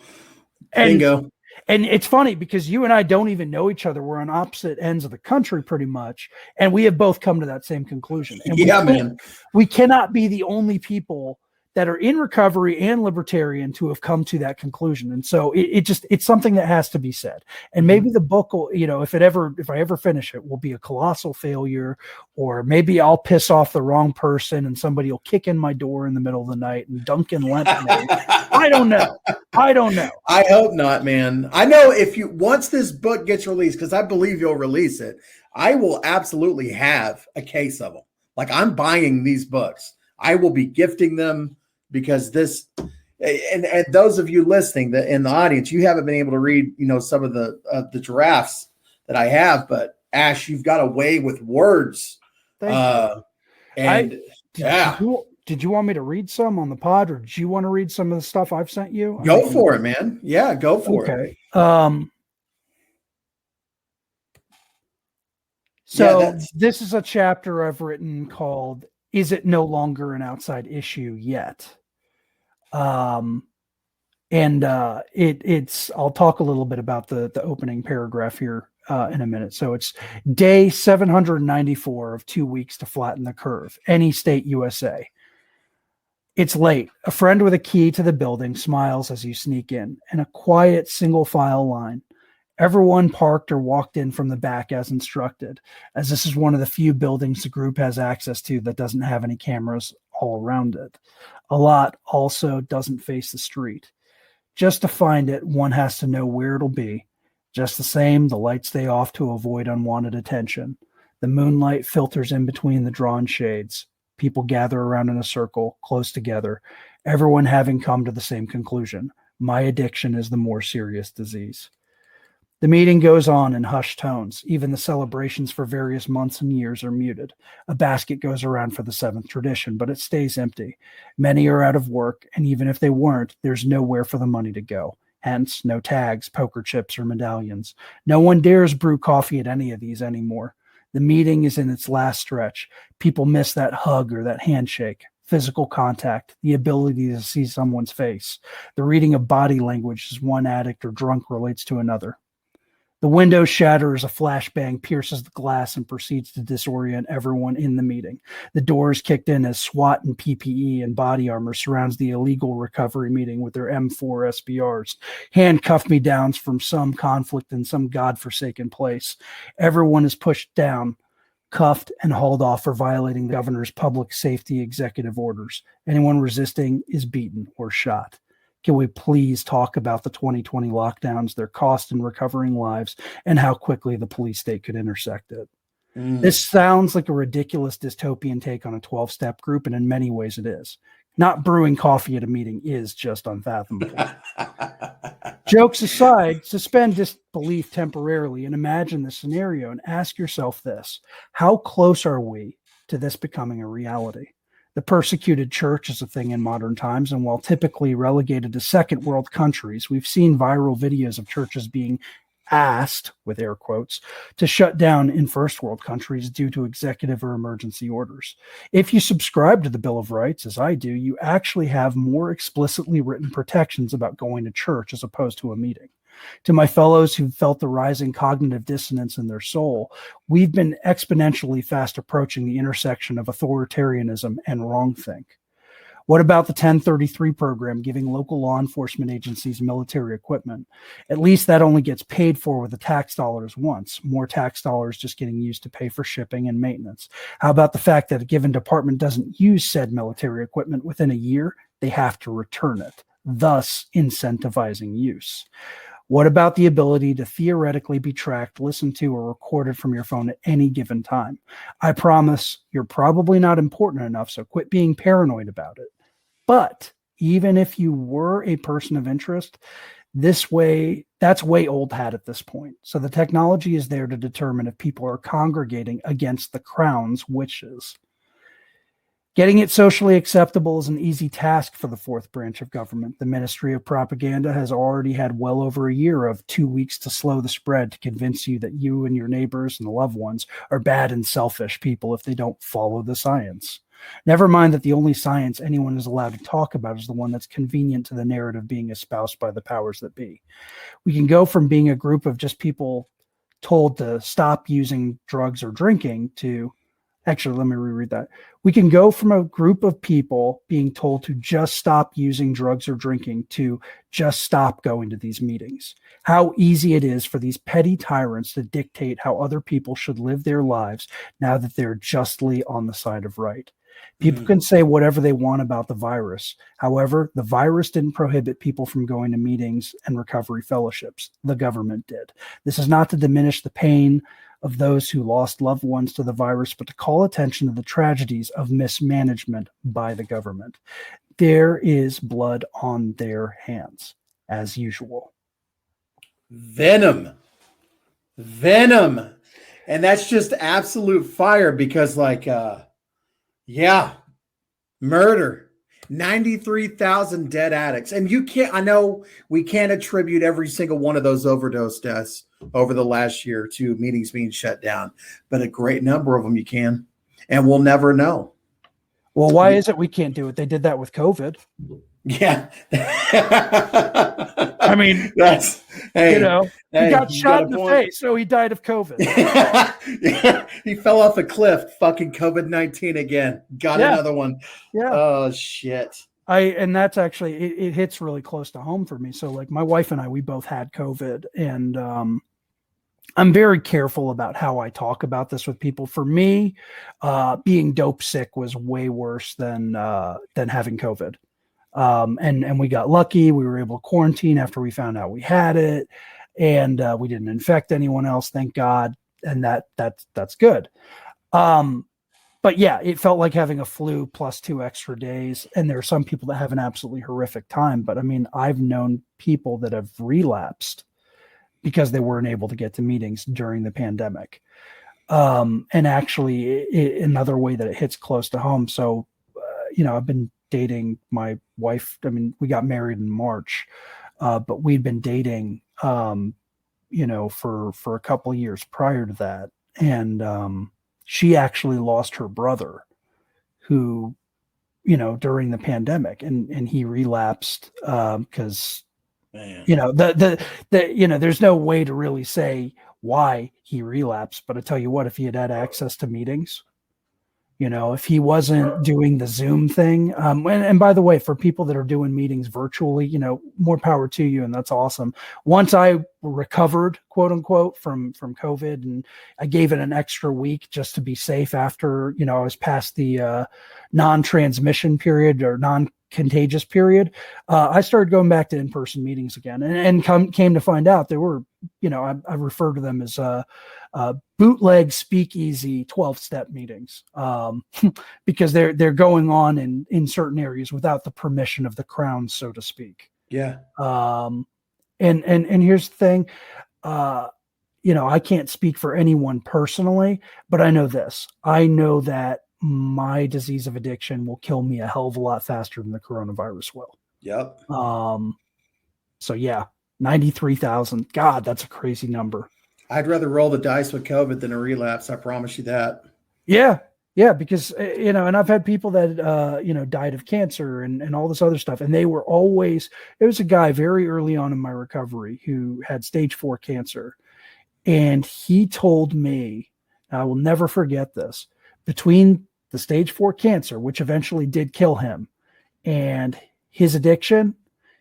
And it's funny because you and I don't even know each other. We're on opposite ends of the country pretty much. And we have both come to that same conclusion. And we cannot be the only people that are in recovery and libertarian to have come to that conclusion. And so it's something that has to be said. And maybe the book will, you know, if I ever finish it, will be a colossal failure, or maybe I'll piss off the wrong person and somebody will kick in my door in the middle of the night and dunk in lemonade. I don't know. I hope not, man. I know once this book gets released, because I believe you'll release it, I will absolutely have a case of them. Like, I'm buying these books. I will be gifting them, because this, and those of you listening in the audience, you haven't been able to read, you know, some of the drafts that I have, but Ash, you've got a way with words. Thank you. Did you want me to read some on the pod, or do you want to read some of the stuff I've sent you? Go for it, man. Yeah, go for it. So this is a chapter I've written called "Is It No Longer an Outside Issue Yet?" It's I'll talk a little bit about the opening paragraph here in a minute. So it's day 794 of 2 weeks to flatten the curve. Any state, USA. It's late. A friend with a key to the building smiles as you sneak in a quiet single file line. Everyone parked or walked in from the back as instructed, as this is one of the few buildings the group has access to that doesn't have any cameras all around it. A lot also doesn't face the street. Just to find it, one has to know where it'll be. Just the same, the lights stay off to avoid unwanted attention. The moonlight filters in between the drawn shades. People gather around in a circle, close together, everyone having come to the same conclusion. My addiction is the more serious disease. The meeting goes on in hushed tones. Even the celebrations for various months and years are muted. A basket goes around for the seventh tradition, but it stays empty. Many are out of work, and even if they weren't, there's nowhere for the money to go. Hence, no tags, poker chips, or medallions. No one dares brew coffee at any of these anymore. The meeting is in its last stretch. People miss that hug or that handshake, physical contact, the ability to see someone's face, the reading of body language as one addict or drunk relates to another. The window shatters, a flashbang pierces the glass and proceeds to disorient everyone in the meeting. The door is kicked in as SWAT and PPE and body armor surrounds the illegal recovery meeting with their M4 SBRs. Handcuff me downs from some conflict in some godforsaken place. Everyone is pushed down, cuffed, and hauled off for violating the governor's public safety executive orders. Anyone resisting is beaten or shot. Can we please talk about the 2020 lockdowns, their cost in recovering lives, and how quickly the police state could intersect it? This sounds like a ridiculous dystopian take on a 12-step group, and in many ways it is. Not brewing coffee at a meeting is just unfathomable. Jokes aside, suspend disbelief temporarily and imagine the scenario and ask yourself this: how close are we to this becoming a reality? The persecuted church is a thing in modern times, and while typically relegated to second world countries, we've seen viral videos of churches being asked, with air quotes, to shut down in first world countries due to executive or emergency orders. If you subscribe to the Bill of Rights, as I do, you actually have more explicitly written protections about going to church as opposed to a meeting. To my fellows who felt the rising cognitive dissonance in their soul, we've been exponentially fast approaching the intersection of authoritarianism and wrongthink. What about the 1033 program giving local law enforcement agencies military equipment? At least that only gets paid for with the tax dollars once. More tax dollars just getting used to pay for shipping and maintenance. How about the fact that a given department doesn't use said military equipment within a year? They have to return it, thus incentivizing use. What about the ability to theoretically be tracked, listened to, or recorded from your phone at any given time? I promise you're probably not important enough, so quit being paranoid about it. But even if you were a person of interest, that's way old hat at this point. So the technology is there to determine if people are congregating against the crown's wishes. Getting it socially acceptable is an easy task for the fourth branch of government. The Ministry of Propaganda has already had well over a year of 2 weeks to slow the spread to convince you that you and your neighbors and loved ones are bad and selfish people if they don't follow the science. Never mind that the only science anyone is allowed to talk about is the one that's convenient to the narrative being espoused by the powers that be. We can go from being a group of just people told to stop using drugs or drinking to, actually, let me reread that. We can go from a group of people being told to just stop using drugs or drinking to just stop going to these meetings. How easy it is for these petty tyrants to dictate how other people should live their lives now that they're justly on the side of right. People can say whatever they want about the virus. However, the virus didn't prohibit people from going to meetings and recovery fellowships. The government did. This is not to diminish the pain of those who lost loved ones to the virus, but to call attention to the tragedies of mismanagement by the government. There is blood on their hands, as usual. Venom. And that's just absolute fire because, murder. 93,000 dead addicts. And I know we can't attribute every single one of those overdose deaths over the last year to meetings being shut down, but a great number of them you can, and we'll never know. Well, why is it we can't do it? They did that with COVID. Yeah. I mean, he got shot in the face, so he died of COVID. Yeah, he fell off a cliff, fucking COVID-19 again. Got another one. Yeah. Oh, shit. And that's actually, it hits really close to home for me. So like my wife and I, we both had COVID, and I'm very careful about how I talk about this with people. For me, being dope sick was way worse than having COVID. And we got lucky. We were able to quarantine after we found out we had it, and we didn't infect anyone else, thank God. And that's good. But yeah, it felt like having a flu plus 2 extra days. And there are some people that have an absolutely horrific time. But I mean, I've known people that have relapsed because they weren't able to get to meetings during the pandemic. And actually, another way that it hits close to home. So, I've been dating my wife. I mean, we got married in March, but we'd been dating, for a couple of years prior to that. And she actually lost her brother who, during the pandemic, and he relapsed because, there's no way to really say why he relapsed. But I tell you what, if he had access to meetings, if he wasn't doing the Zoom thing, and by the way, for people that are doing meetings virtually, more power to you. And that's awesome. Once I recovered, quote unquote, from COVID, and I gave it an extra week just to be safe after, I was past the non-transmission period or non-contagious period. I started going back to in-person meetings again, and came to find out there were, I refer to them as bootleg speakeasy 12-step meetings, because they're going on in certain areas without the permission of the crown, so to speak. Yeah. And here's the thing, I can't speak for anyone personally, but I know this. I know that my disease of addiction will kill me a hell of a lot faster than the coronavirus will. Yep. So yeah, 93,000. God, that's a crazy number. I'd rather roll the dice with COVID than a relapse. I promise you that. Yeah. Yeah. Because, and I've had people that, died of cancer and all this other stuff. And they were always, there was a guy very early on in my recovery who had stage 4 cancer. And he told me, I will never forget this, between the stage 4 cancer, which eventually did kill him, and his addiction,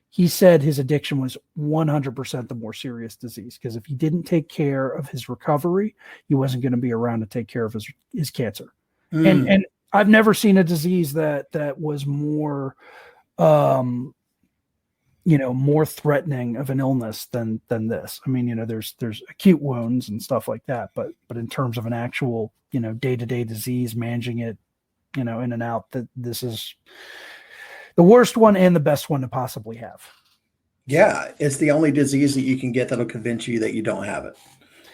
he said his addiction was 100% the more serious disease, because if he didn't take care of his recovery, he wasn't going to be around to take care of his cancer. And I've never seen a disease that was more, more threatening of an illness than this. I mean, there's acute wounds and stuff like that, but in terms of an actual, day-to-day disease, managing it, in and out, that this is the worst one and the best one to possibly have. Yeah. It's the only disease that you can get that'll convince you that you don't have it.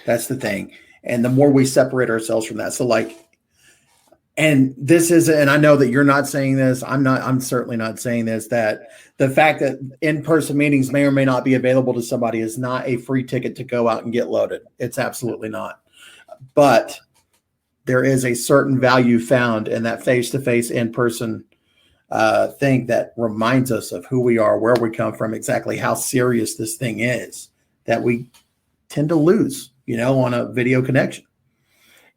That's the thing. And the more we separate ourselves from that. So and this is, and I know that you're not saying this, I'm certainly not saying this, that the fact that in-person meetings may or may not be available to somebody is not a free ticket to go out and get loaded. It's absolutely not. But there is a certain value found in that face-to-face, in-person thing that reminds us of who we are, where we come from, exactly how serious this thing is, that we tend to lose, on a video connection.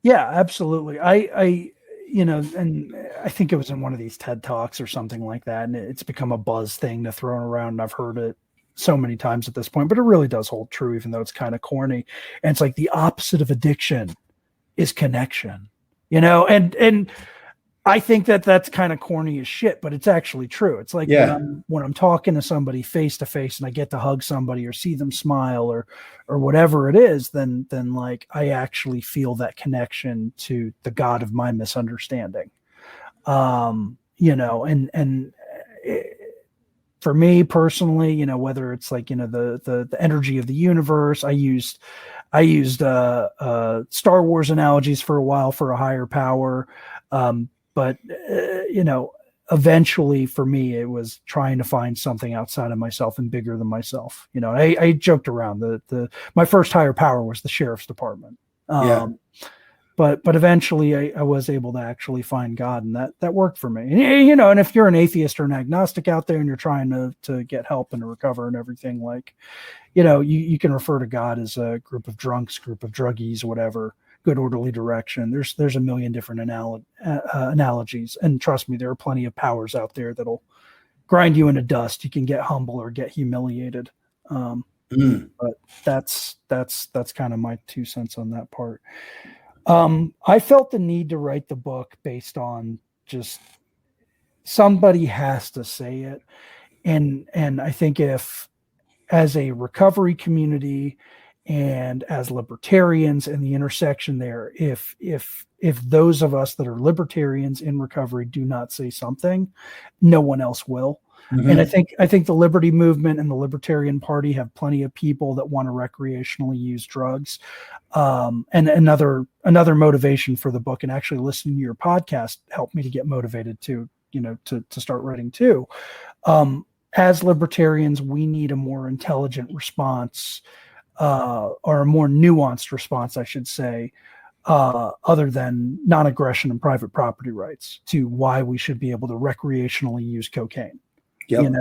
Yeah, absolutely. And I think it was in one of these TED Talks or something like that, and it's become a buzz thing to throw around. And I've heard it so many times at this point, but it really does hold true, even though it's kind of corny. And it's like the opposite of addiction is connection, and I think that that's kind of corny as shit, but it's actually true. It's like when I'm talking to somebody face to face and I get to hug somebody or see them smile or whatever it is, then like I actually feel that connection to the God of my misunderstanding. And for me personally, whether it's like, the energy of the universe, I used Star Wars analogies for a while for a higher power. But eventually for me, it was trying to find something outside of myself and bigger than myself. I joked around my first higher power was the sheriff's department. But eventually I was able to actually find God, and that worked for me. And if you're an atheist or an agnostic out there and you're trying to get help and to recover and everything, like, you can refer to God as a group of drunks, group of druggies, whatever. Good orderly direction. There's a million different analogies, and trust me, there are plenty of powers out there that'll grind you into dust. You can get humble or get humiliated. But that's kind of my 2 cents on that part. I felt the need to write the book based on just somebody has to say it, and I think if as a recovery community and as libertarians and the intersection there, if those of us that are libertarians in recovery do not say something, no one else will. Mm-hmm. And I think the liberty movement and the Libertarian Party have plenty of people that want to recreationally use drugs. And another motivation for the book, and actually listening to your podcast helped me to get motivated to start writing too. As libertarians, we need a more intelligent response, or a more nuanced response, I should say, other than non-aggression and private property rights, to why we should be able to recreationally use cocaine. Yep.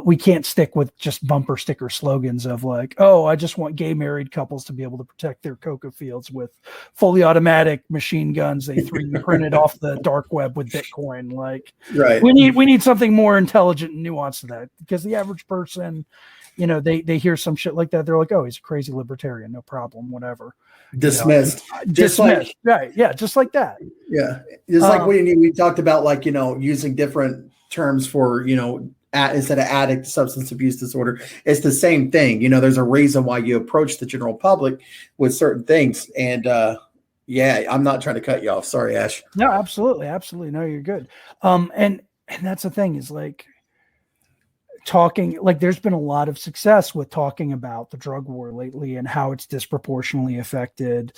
We can't stick with just bumper sticker slogans of like, oh, I just want gay married couples to be able to protect their coca fields with fully automatic machine guns they 3D printed off the dark web with Bitcoin. Like, right. We need something more intelligent and nuanced than that, because the average person, they hear some shit like that, they're like, oh, he's a crazy libertarian, no problem, whatever. Dismissed. Dismissed. Right. Yeah. Just like that. Yeah. It's like we talked about, like, using different terms for, instead of addict, substance abuse disorder. It's the same thing. There's a reason why you approach the general public with certain things. And I'm not trying to cut you off. Sorry, Ash. No, absolutely. Absolutely. No, you're good. And that's the thing, is like, talking, like there's been a lot of success with talking about the drug war lately and how it's disproportionately affected,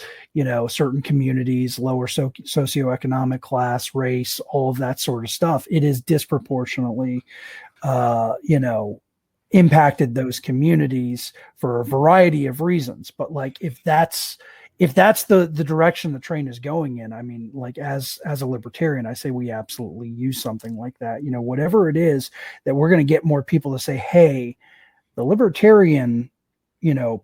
certain communities, lower socioeconomic class, race, all of that sort of stuff. It is disproportionately, impacted those communities for a variety of reasons. But like, if that's the direction the train is going in, I mean, like as a libertarian, I say we absolutely use something like that, whatever it is that we're going to get more people to say, hey, the libertarian,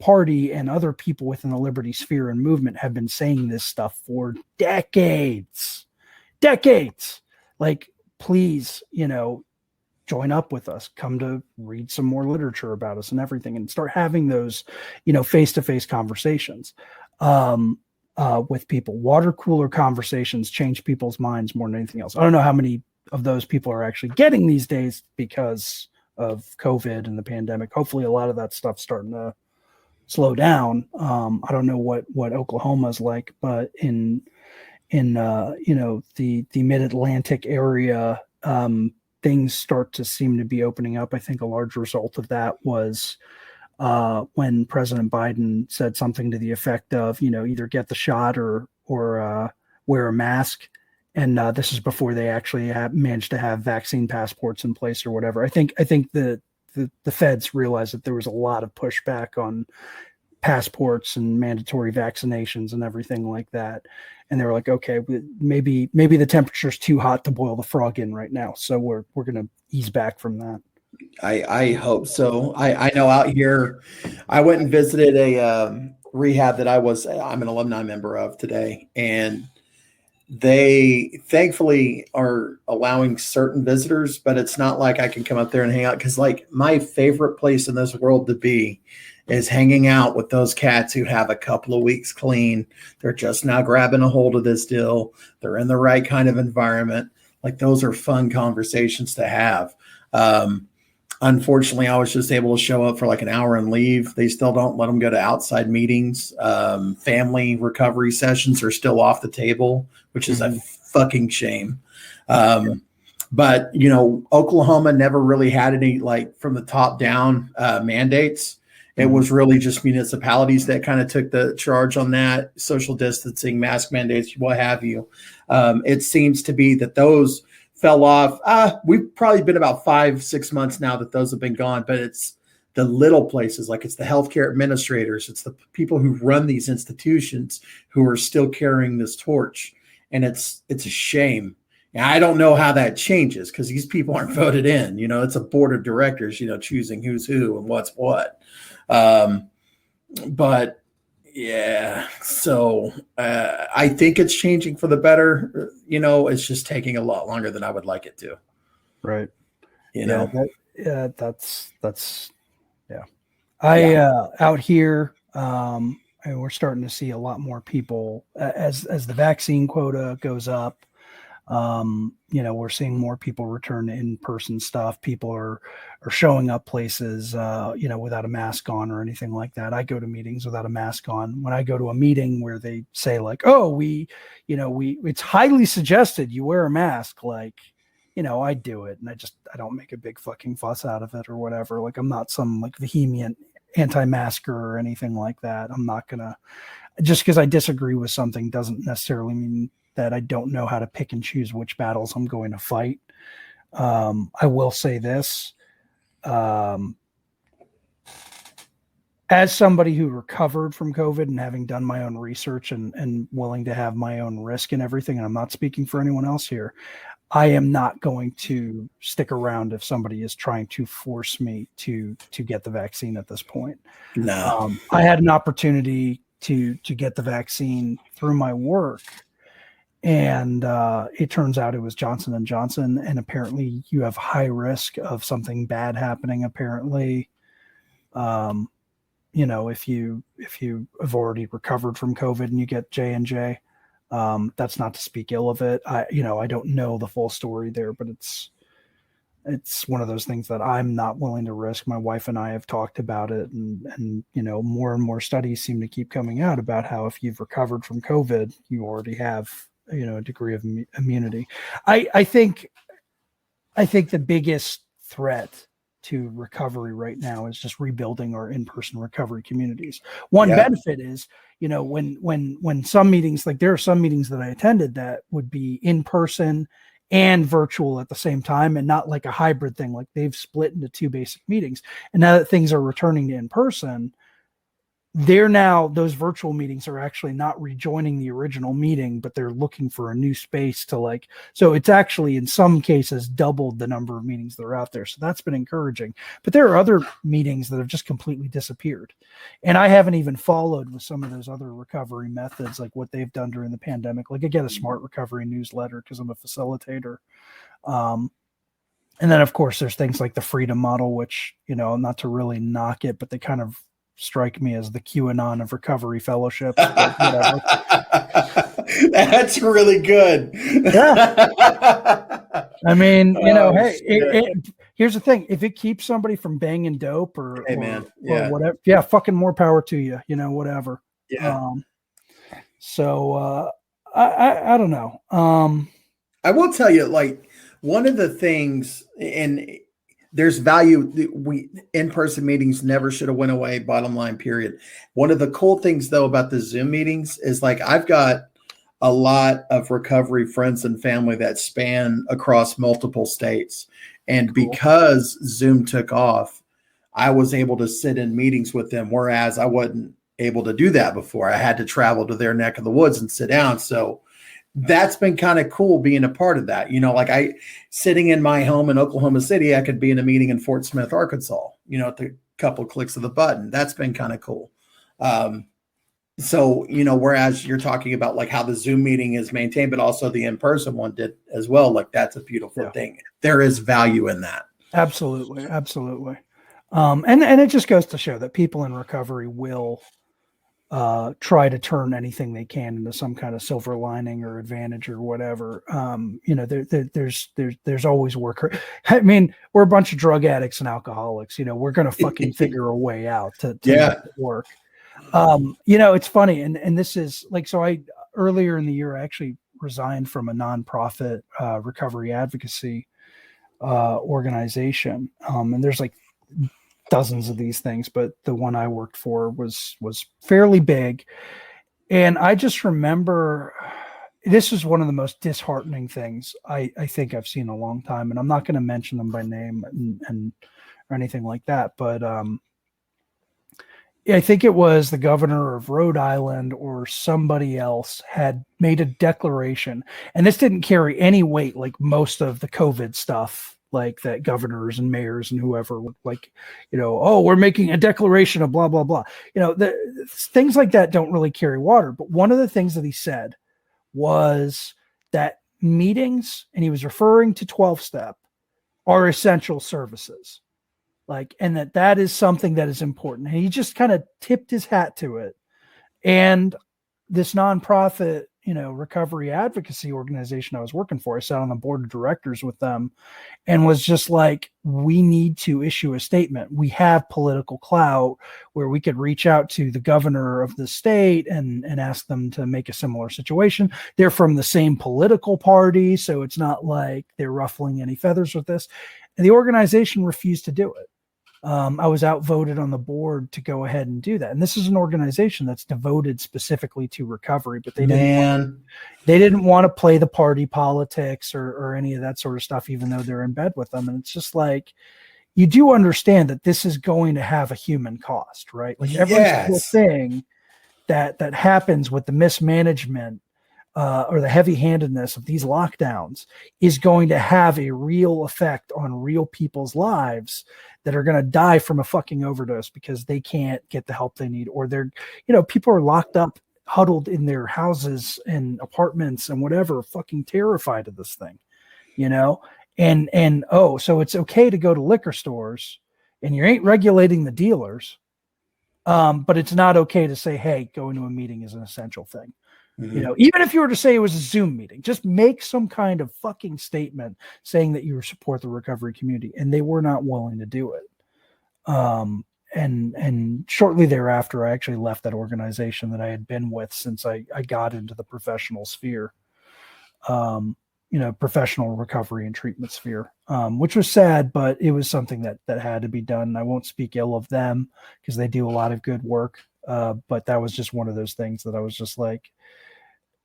party and other people within the liberty sphere and movement have been saying this stuff for decades. Like, please, join up with us, come to read some more literature about us and everything, and start having those, face-to-face conversations with people. Water cooler conversations change people's minds more than anything else. I don't know how many of those people are actually getting these days because of COVID and the pandemic. Hopefully a lot of that stuff's starting to slow down. I don't know what Oklahoma's like, but in the mid-Atlantic area, things start to seem to be opening up. I think a large result of that was when President Biden said something to the effect of, either get the shot or wear a mask. And this is before they actually managed to have vaccine passports in place or whatever. I think the feds realized that there was a lot of pushback on passports and mandatory vaccinations and everything like that. And they were like, okay, maybe the temperature's too hot to boil the frog in right now. So we're going to ease back from that. I hope so. I know out here, I went and visited a rehab that I'm an alumni member of today. And they thankfully are allowing certain visitors, but it's not like I can come up there and hang out. Cause like my favorite place in this world to be is hanging out with those cats who have a couple of weeks clean. They're just now grabbing a hold of this deal. They're in the right kind of environment. Like those are fun conversations to have. Unfortunately, I was just able to show up for like an hour and leave. They still don't let them go to outside meetings. Family recovery sessions are still off the table, which is a fucking shame. But, Oklahoma never really had any like from the top down mandates. It was really just municipalities that kind of took the charge on that, social distancing, mask mandates, what have you. It seems to be that those fell off. We've probably been about 5-6 months now that those have been gone, but it's the little places, like it's the healthcare administrators, it's the people who run these institutions who are still carrying this torch. And it's a shame. And I don't know how that changes because these people aren't voted in. It's a board of directors, choosing who's who and what's what. But yeah, so I think it's changing for the better. It's just taking a lot longer than I would like it to. Right. That's yeah. Out here, and we're starting to see a lot more people as the vaccine quota goes up. We're seeing more people return to in-person stuff. People are showing up places, without a mask on or anything like that. I go to meetings without a mask on. When I go to a meeting where they say like, oh, it's highly suggested you wear a mask, like, I do it and I don't make a big fucking fuss out of it or whatever. Like I'm not some like vehement anti-masker or anything like that. I'm not gonna, just because I disagree with something doesn't necessarily mean that I don't know how to pick and choose which battles I'm going to fight. I will say this, as somebody who recovered from COVID and having done my own research and willing to have my own risk and everything, and I'm not speaking for anyone else here, I am not going to stick around if somebody is trying to force me to get the vaccine at this point. No. I had an opportunity to get the vaccine through my work. And it turns out it was Johnson & Johnson. And apparently you have high risk of something bad happening. Apparently, if you have already recovered from COVID and you get J&J, that's not to speak ill of it. I don't know the full story there, but it's one of those things that I'm not willing to risk. My wife and I have talked about it, and more and more studies seem to keep coming out about how if you've recovered from COVID, you already have a degree of immunity. I think the biggest threat to recovery right now is just rebuilding our in-person recovery communities. One benefit is, when some meetings, like there are some meetings that I attended that would be in person and virtual at the same time, and not like a hybrid thing. Like they've split into two basic meetings. And now that things are returning to in person, those virtual meetings are actually not rejoining the original meeting, but they're looking for a new space to so it's actually in some cases doubled the number of meetings that are out there. So that's been encouraging, but there are other meetings that have just completely disappeared. And I haven't even followed with some of those other recovery methods, like what they've done during the pandemic. Like I get a smart recovery newsletter because I'm a facilitator. And then of course there's things like the freedom model, which, not to really knock it, but they kind of strike me as the QAnon of recovery fellowships. That's really good. Yeah. I mean, here's the thing. If it keeps somebody from banging dope or whatever, fucking more power to you, whatever. Yeah. I don't know. I will tell you, like, one of the things, and there's value. In-person meetings never should have went away. Bottom line, period. One of the cool things though about the Zoom meetings is like I've got a lot of recovery friends and family that span across multiple states, and because Zoom took off, I was able to sit in meetings with them, whereas I wasn't able to do that before. I had to travel to their neck of the woods and sit down. So that's been kind of cool being a part of that. Like sitting in my home in Oklahoma City, I could be in a meeting in Fort Smith, Arkansas, at the couple of clicks of the button. That's been kind of cool. So, whereas you're talking about like how the Zoom meeting is maintained, but also the in-person one did as well. Like that's a beautiful thing. There is value in that. Absolutely. Absolutely. And it just goes to show that people in recovery will try to turn anything they can into some kind of silver lining or advantage or whatever. There's always work. I mean, we're a bunch of drug addicts and alcoholics. We're going to fucking figure a way out to make it work. It's funny, and this is like, so earlier in the year I actually resigned from a nonprofit recovery advocacy organization, and there's like dozens of these things, but the one I worked for was fairly big. And I just remember this is one of the most disheartening things I think I've seen in a long time. And I'm not going to mention them by name and or anything like that. But I think it was the governor of Rhode Island or somebody else had made a declaration. And this didn't carry any weight like most of the COVID stuff, like that governors and mayors and whoever like, we're making a declaration of blah, blah, blah. Things like that don't really carry water. But one of the things that he said was that meetings, and he was referring to 12-step, are essential services. And that is something that is important. And he just kind of tipped his hat to it. And this nonprofit, recovery advocacy organization I was working for, I sat on the board of directors with them and was just like, we need to issue a statement. We have political clout where we could reach out to the governor of the state and ask them to make a similar situation. They're from the same political party, so it's not like they're ruffling any feathers with this. And the organization refused to do it. I was outvoted on the board to go ahead and do that. And this is an organization that's devoted specifically to recovery, but they didn't want to play the party politics or any of that sort of stuff, even though they're in bed with them. And it's just like, you do understand that this is going to have a human cost, right? Like every single thing that happens with the mismanagement or the heavy-handedness of these lockdowns is going to have a real effect on real people's lives that are going to die from a fucking overdose because they can't get the help they need, or they're, people are locked up, huddled in their houses and apartments and whatever, fucking terrified of this thing, so it's okay to go to liquor stores and you ain't regulating the dealers. But it's not okay to say, hey, going to a meeting is an essential thing. Mm-hmm. Even if you were to say it was a Zoom meeting, just make some kind of fucking statement saying that you support the recovery community. And they were not willing to do it. And shortly thereafter, I actually left that organization that I had been with since I got into the professional sphere. professional recovery and treatment sphere, which was sad, but it was something that had to be done. I won't speak ill of them because they do a lot of good work. But that was just one of those things that I was just like,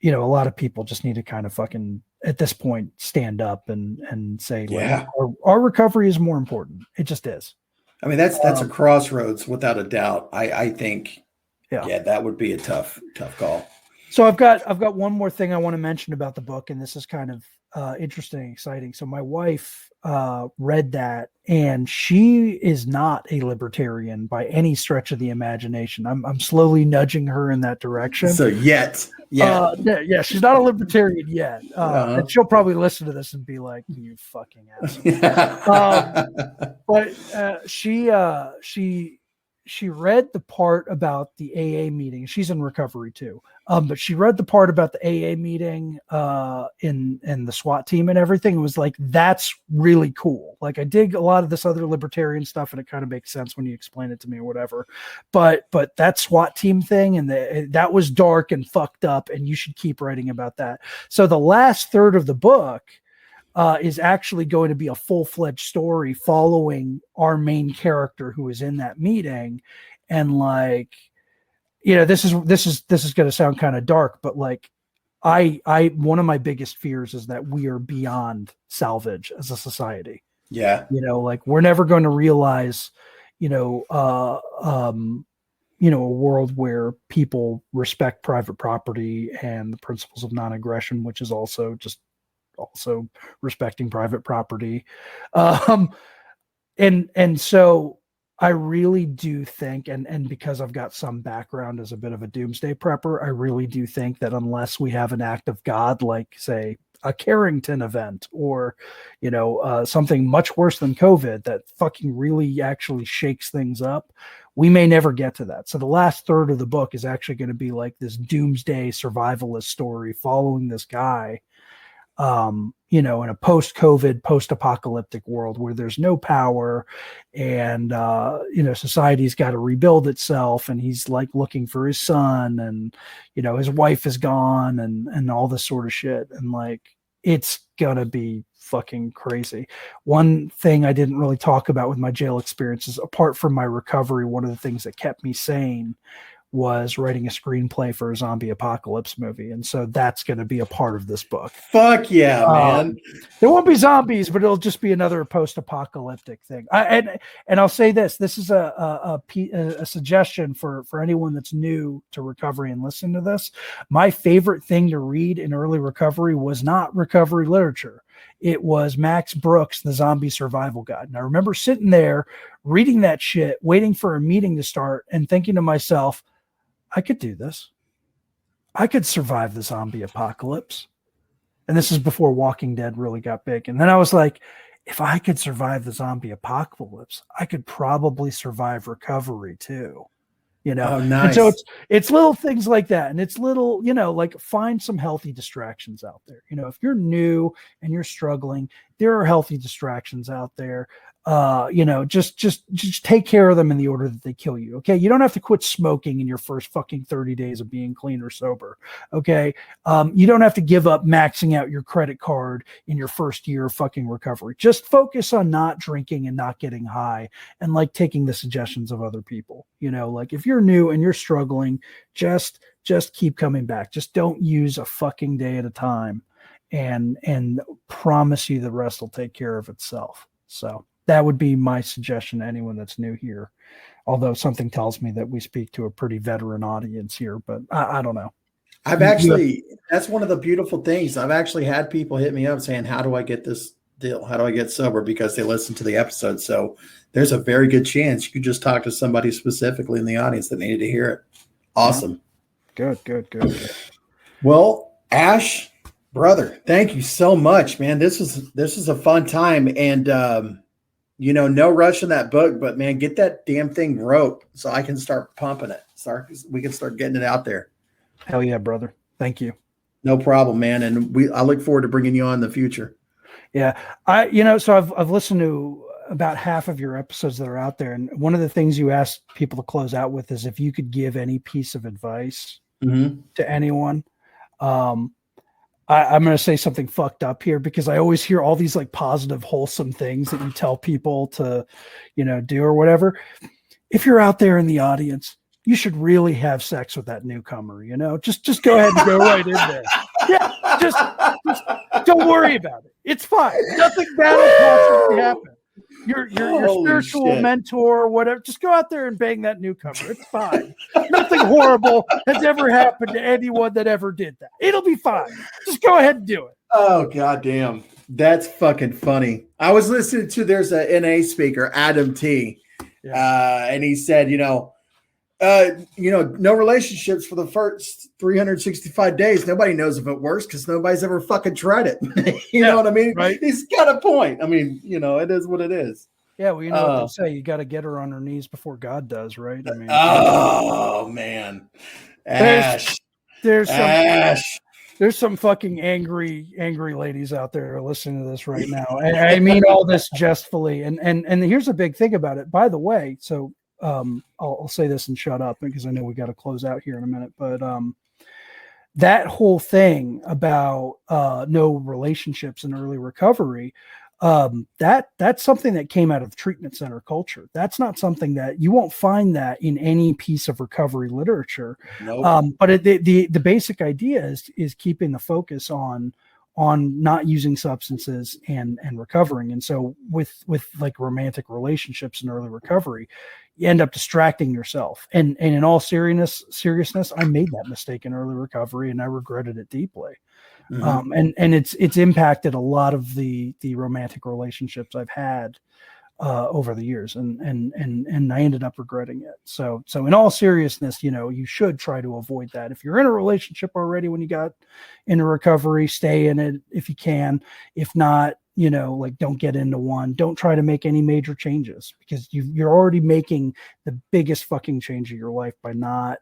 a lot of people just need to kind of fucking at this point stand up and say, like, our recovery is more important. It just is. I mean, that's a crossroads without a doubt. I think, that would be a tough call. So I've got one more thing I want to mention about the book, and this is kind of interesting and exciting. So my wife read that, and she is not a libertarian by any stretch of the imagination. I'm slowly nudging her in that direction. So she's not a libertarian yet, and she'll probably listen to this and be like, "You fucking asshole." But she read the part about the AA meeting. She's in recovery too. But she read the part about the AA meeting in the SWAT team and everything. It was like, that's really cool. Like, I dig a lot of this other libertarian stuff, and it kind of makes sense when you explain it to me or whatever. But that SWAT team thing, and that was dark and fucked up, and you should keep writing about that. So the last third of the book is actually going to be a full-fledged story following our main character who is in that meeting. And like, this is going to sound kind of dark, but like, I one of my biggest fears is that we are beyond salvage as a society. Yeah. Like, we're never going to realize, a world where people respect private property and the principles of non-aggression, which is also respecting private property. And so I really do think, and because I've got some background as a bit of a doomsday prepper, I really do think that unless we have an act of God, like, say, a Carrington event or, something much worse than COVID that fucking really actually shakes things up, we may never get to that. So the last third of the book is actually going to be like this doomsday survivalist story following this guy, in a post-COVID, post-apocalyptic world where there's no power and, society's got to rebuild itself, and he's like looking for his son, and, his wife is gone, and all this sort of shit. And like, it's gonna be fucking crazy. One thing I didn't really talk about with my jail experiences, apart from my recovery, one of the things that kept me sane was writing a screenplay for a zombie apocalypse movie. And so that's going to be a part of this book. Fuck yeah, man. There won't be zombies, but it'll just be another post-apocalyptic thing. And I'll say this is a suggestion for anyone that's new to recovery and listen to this. My favorite thing to read in early recovery was not recovery literature. It was Max Brooks' The Zombie Survival Guide. And I remember sitting there reading that shit, waiting for a meeting to start, and thinking to myself, I could do this. I could survive the zombie apocalypse. And this is before Walking Dead really got big. And then I was like, if I could survive the zombie apocalypse, I could probably survive recovery too. Oh, nice. And so it's little things like that. And it's little, like, find some healthy distractions out there. If you're new and you're struggling, there are healthy distractions out there. Just take care of them in the order that they kill you. Okay. You don't have to quit smoking in your first fucking 30 days of being clean or sober. Okay. You don't have to give up maxing out your credit card in your first year of fucking recovery. Just focus on not drinking and not getting high, and like taking the suggestions of other people. Like, if you're new and you're struggling, just keep coming back. Just don't use a fucking day at a time, and promise you the rest will take care of itself. So that would be my suggestion to anyone that's new here. Although something tells me that we speak to a pretty veteran audience here, but I don't know. That's one of the beautiful things. I've actually had people hit me up saying, how do I get this deal? How do I get sober? Because they listen to the episode. So there's a very good chance you could just talk to somebody specifically in the audience that needed to hear it. Awesome. Good. Well, Ash, brother, thank you so much, man. This is a fun time. And, no rush in that book, but man, get that damn thing wrote so I can start pumping it. We can start getting it out there. Hell yeah, brother. Thank you. No problem, man. And I look forward to bringing you on in the future. Yeah. So I've listened to about half of your episodes that are out there. And one of the things you ask people to close out with is if you could give any piece of advice to anyone. I'm going to say something fucked up here because I always hear all these like positive, wholesome things that you tell people to, do or whatever. If you're out there in the audience, you should really have sex with that newcomer, just go ahead and go right in there. Yeah. Just don't worry about it. It's fine. Nothing bad will possibly happen. Your spiritual mentor or whatever, just go out there and bang that newcomer. It's fine. Nothing horrible has ever happened to anyone that ever did that. It'll be fine. Just go ahead and do it. Oh, goddamn. That's fucking funny. I was listening to, there's a NA speaker, Adam T. Yeah. And he said, no relationships for the first 365 days. Nobody knows if it works because nobody's ever fucking tried it. You know what I mean? Right. He's got a point. I mean, it is what it is. Yeah, well, what they say. You got to get her on her knees before God does, right? I mean, oh man, Ash. There's some fucking angry ladies out there who are listening to this right now. And I mean all this jestfully. And here's a big thing about it. By the way, so I'll say this and shut up because I know we got to close out here in a minute. But that whole thing about no relationships in early recovery, that's something that came out of treatment center culture. That's not something that you won't find that in any piece of recovery literature. Nope. But the basic idea is keeping the focus on not using substances and recovering. And so with like romantic relationships in early recovery, you end up distracting yourself. And in all seriousness, I made that mistake in early recovery and I regretted it deeply. Mm-hmm. And it's impacted a lot of the romantic relationships I've had over the years, and I ended up regretting it. So in all seriousness, you should try to avoid that. If you're in a relationship already when you got into recovery, stay in it if you can. If not, don't get into one. Don't try to make any major changes because you're already making the biggest fucking change of your life by not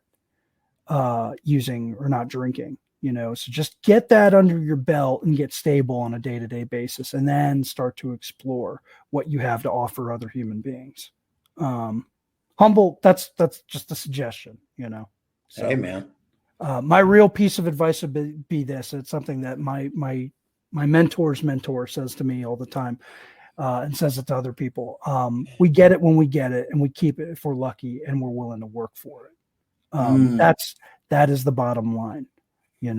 using or not drinking. So just get that under your belt and get stable on a day-to-day basis and then start to explore what you have to offer other human beings. Humble, that's just a suggestion, So, hey, man. My real piece of advice would be this. It's something that my mentor's mentor says to me all the time and says it to other people. We get it when we get it and we keep it if we're lucky and we're willing to work for it. That is the bottom line. We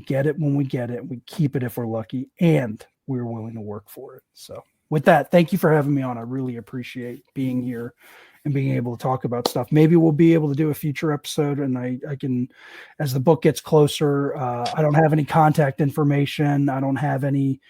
get it when we get it. We keep it if we're lucky, and we're willing to work for it. So with that, thank you for having me on. I really appreciate being here and being able to talk about stuff. Maybe we'll be able to do a future episode, and I can, as the book gets closer, I don't have any contact information. I don't have any,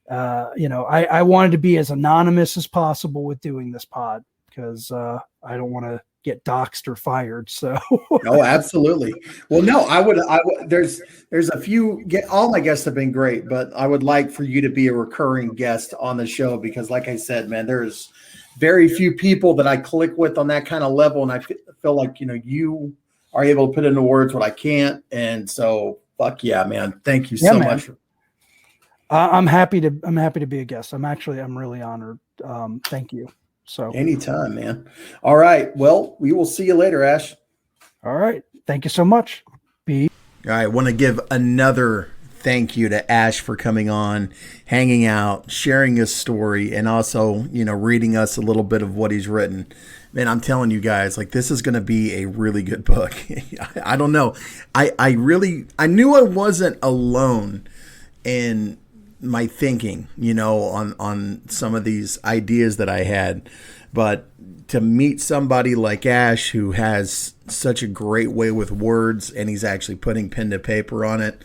I wanted to be as anonymous as possible with doing this pod because I don't want to get doxxed or fired. So no, absolutely. Well, no, I would there's a few all my guests have been great, but I would like for you to be a recurring guest on the show because like I said, man, there's very few people that I click with on that kind of level. And I feel like, you are able to put into words what I can't. And so fuck yeah, man. Thank you so much. I'm happy to be a guest. I'm really honored. Thank you. So anytime, man. All right. Well, we will see you later, Ash. All right. Thank you so much. All right. I want to give another thank you to Ash for coming on, hanging out, sharing his story, and also, reading us a little bit of what he's written. Man, I'm telling you guys, like, this is going to be a really good book. I don't know. I knew I wasn't alone in my thinking, on some of these ideas that I had, but to meet somebody like Ash who has such a great way with words and he's actually putting pen to paper on it,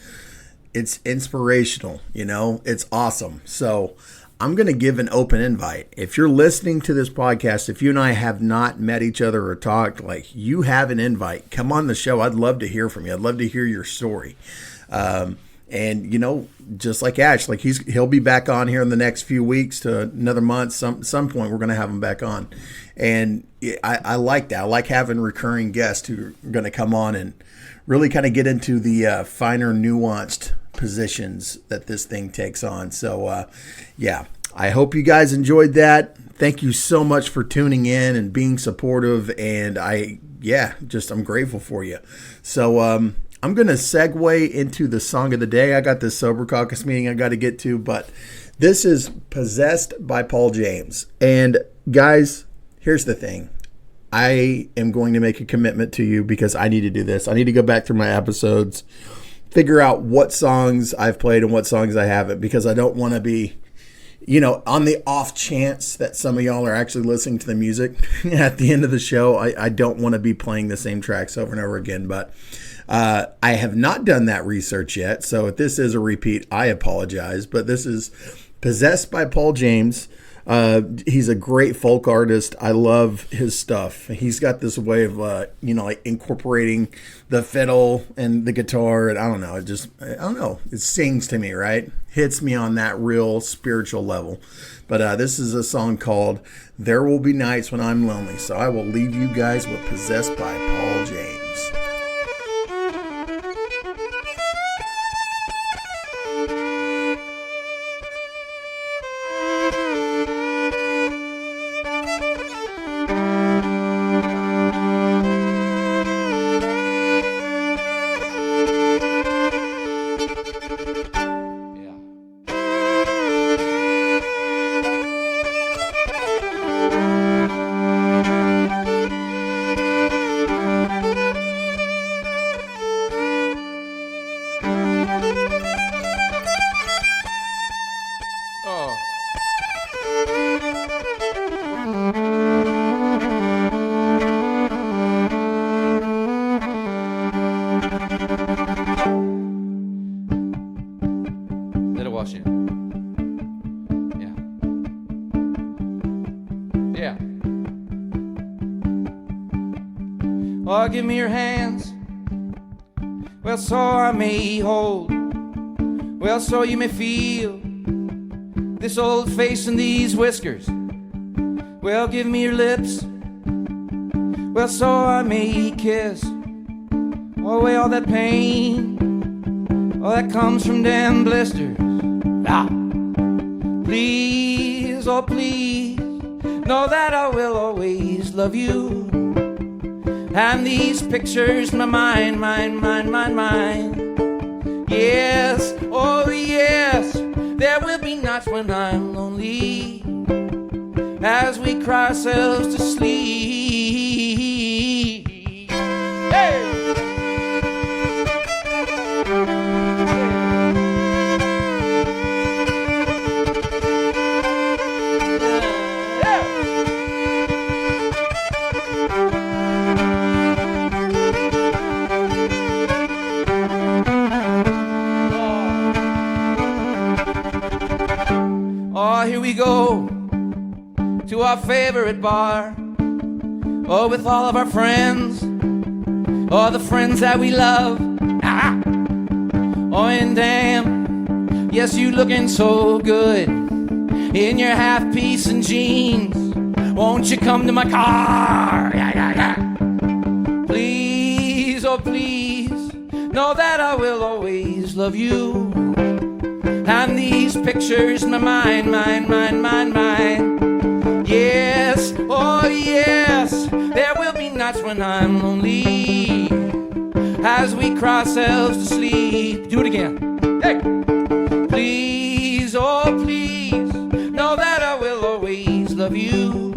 it's inspirational, it's awesome. So I'm going to give an open invite. If you're listening to this podcast, if you and I have not met each other or talked, like, you have an invite, come on the show. I'd love to hear from you. I'd love to hear your story. And, just like Ash, like he'll be back on here in the next few weeks to another month. Some point we're going to have him back on. And I like that. I like having recurring guests who are going to come on and really kind of get into the finer, nuanced positions that this thing takes on. So, I hope you guys enjoyed that. Thank you so much for tuning in and being supportive. And I'm grateful for you. So, I'm going to segue into the song of the day. I got this Sober Caucus meeting I got to get to, but this is Possessed by Paul James. And guys, here's the thing. I am going to make a commitment to you because I need to do this. I need to go back through my episodes, figure out what songs I've played and what songs I haven't, because I don't want to be, on the off chance that some of y'all are actually listening to the music at the end of the show. I don't want to be playing the same tracks over and over again, but I have not done that research yet. So if this is a repeat, I apologize, but this is Possessed by Paul James. He's a great folk artist. I love his stuff. He's got this way of, incorporating the fiddle and the guitar. And I don't know. It sings to me, right? Hits me on that real spiritual level. But this is a song called There Will Be Nights When I'm Lonely. So I will leave you guys with Possessed by Paul James. Oh, give me your hands, well, so I may hold, well, so you may feel this old face and these whiskers. Well, give me your lips, well, so I may kiss away all that pain, all that comes from them blisters. Ah, please, oh please, know that I will always love you. And these pictures, my mind. Yes, oh yes, there will be nights when I'm lonely, as we cry ourselves to sleep. Hey! Oh, here we go to our favorite bar. Oh, with all of our friends. Oh, the friends that we love. Ah. Oh, and damn, yes, you looking so good in your half-piece and jeans. Won't you come to my car? Please, oh please, know that I will always love you. And these pictures, my mind. Yes, oh yes, there will be nights when I'm lonely, as we cry ourselves to sleep. Do it again. Hey! Please, oh please, know that I will always love you.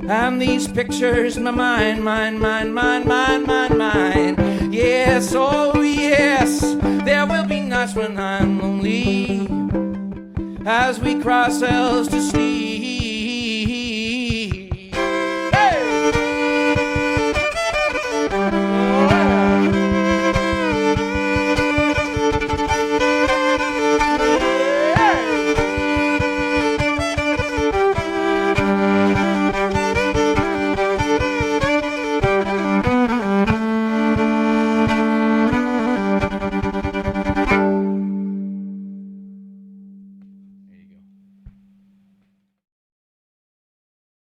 And these pictures, my mind. Yes, oh yes, there will be nights when I'm lonely, as we cry ourselves to sleep.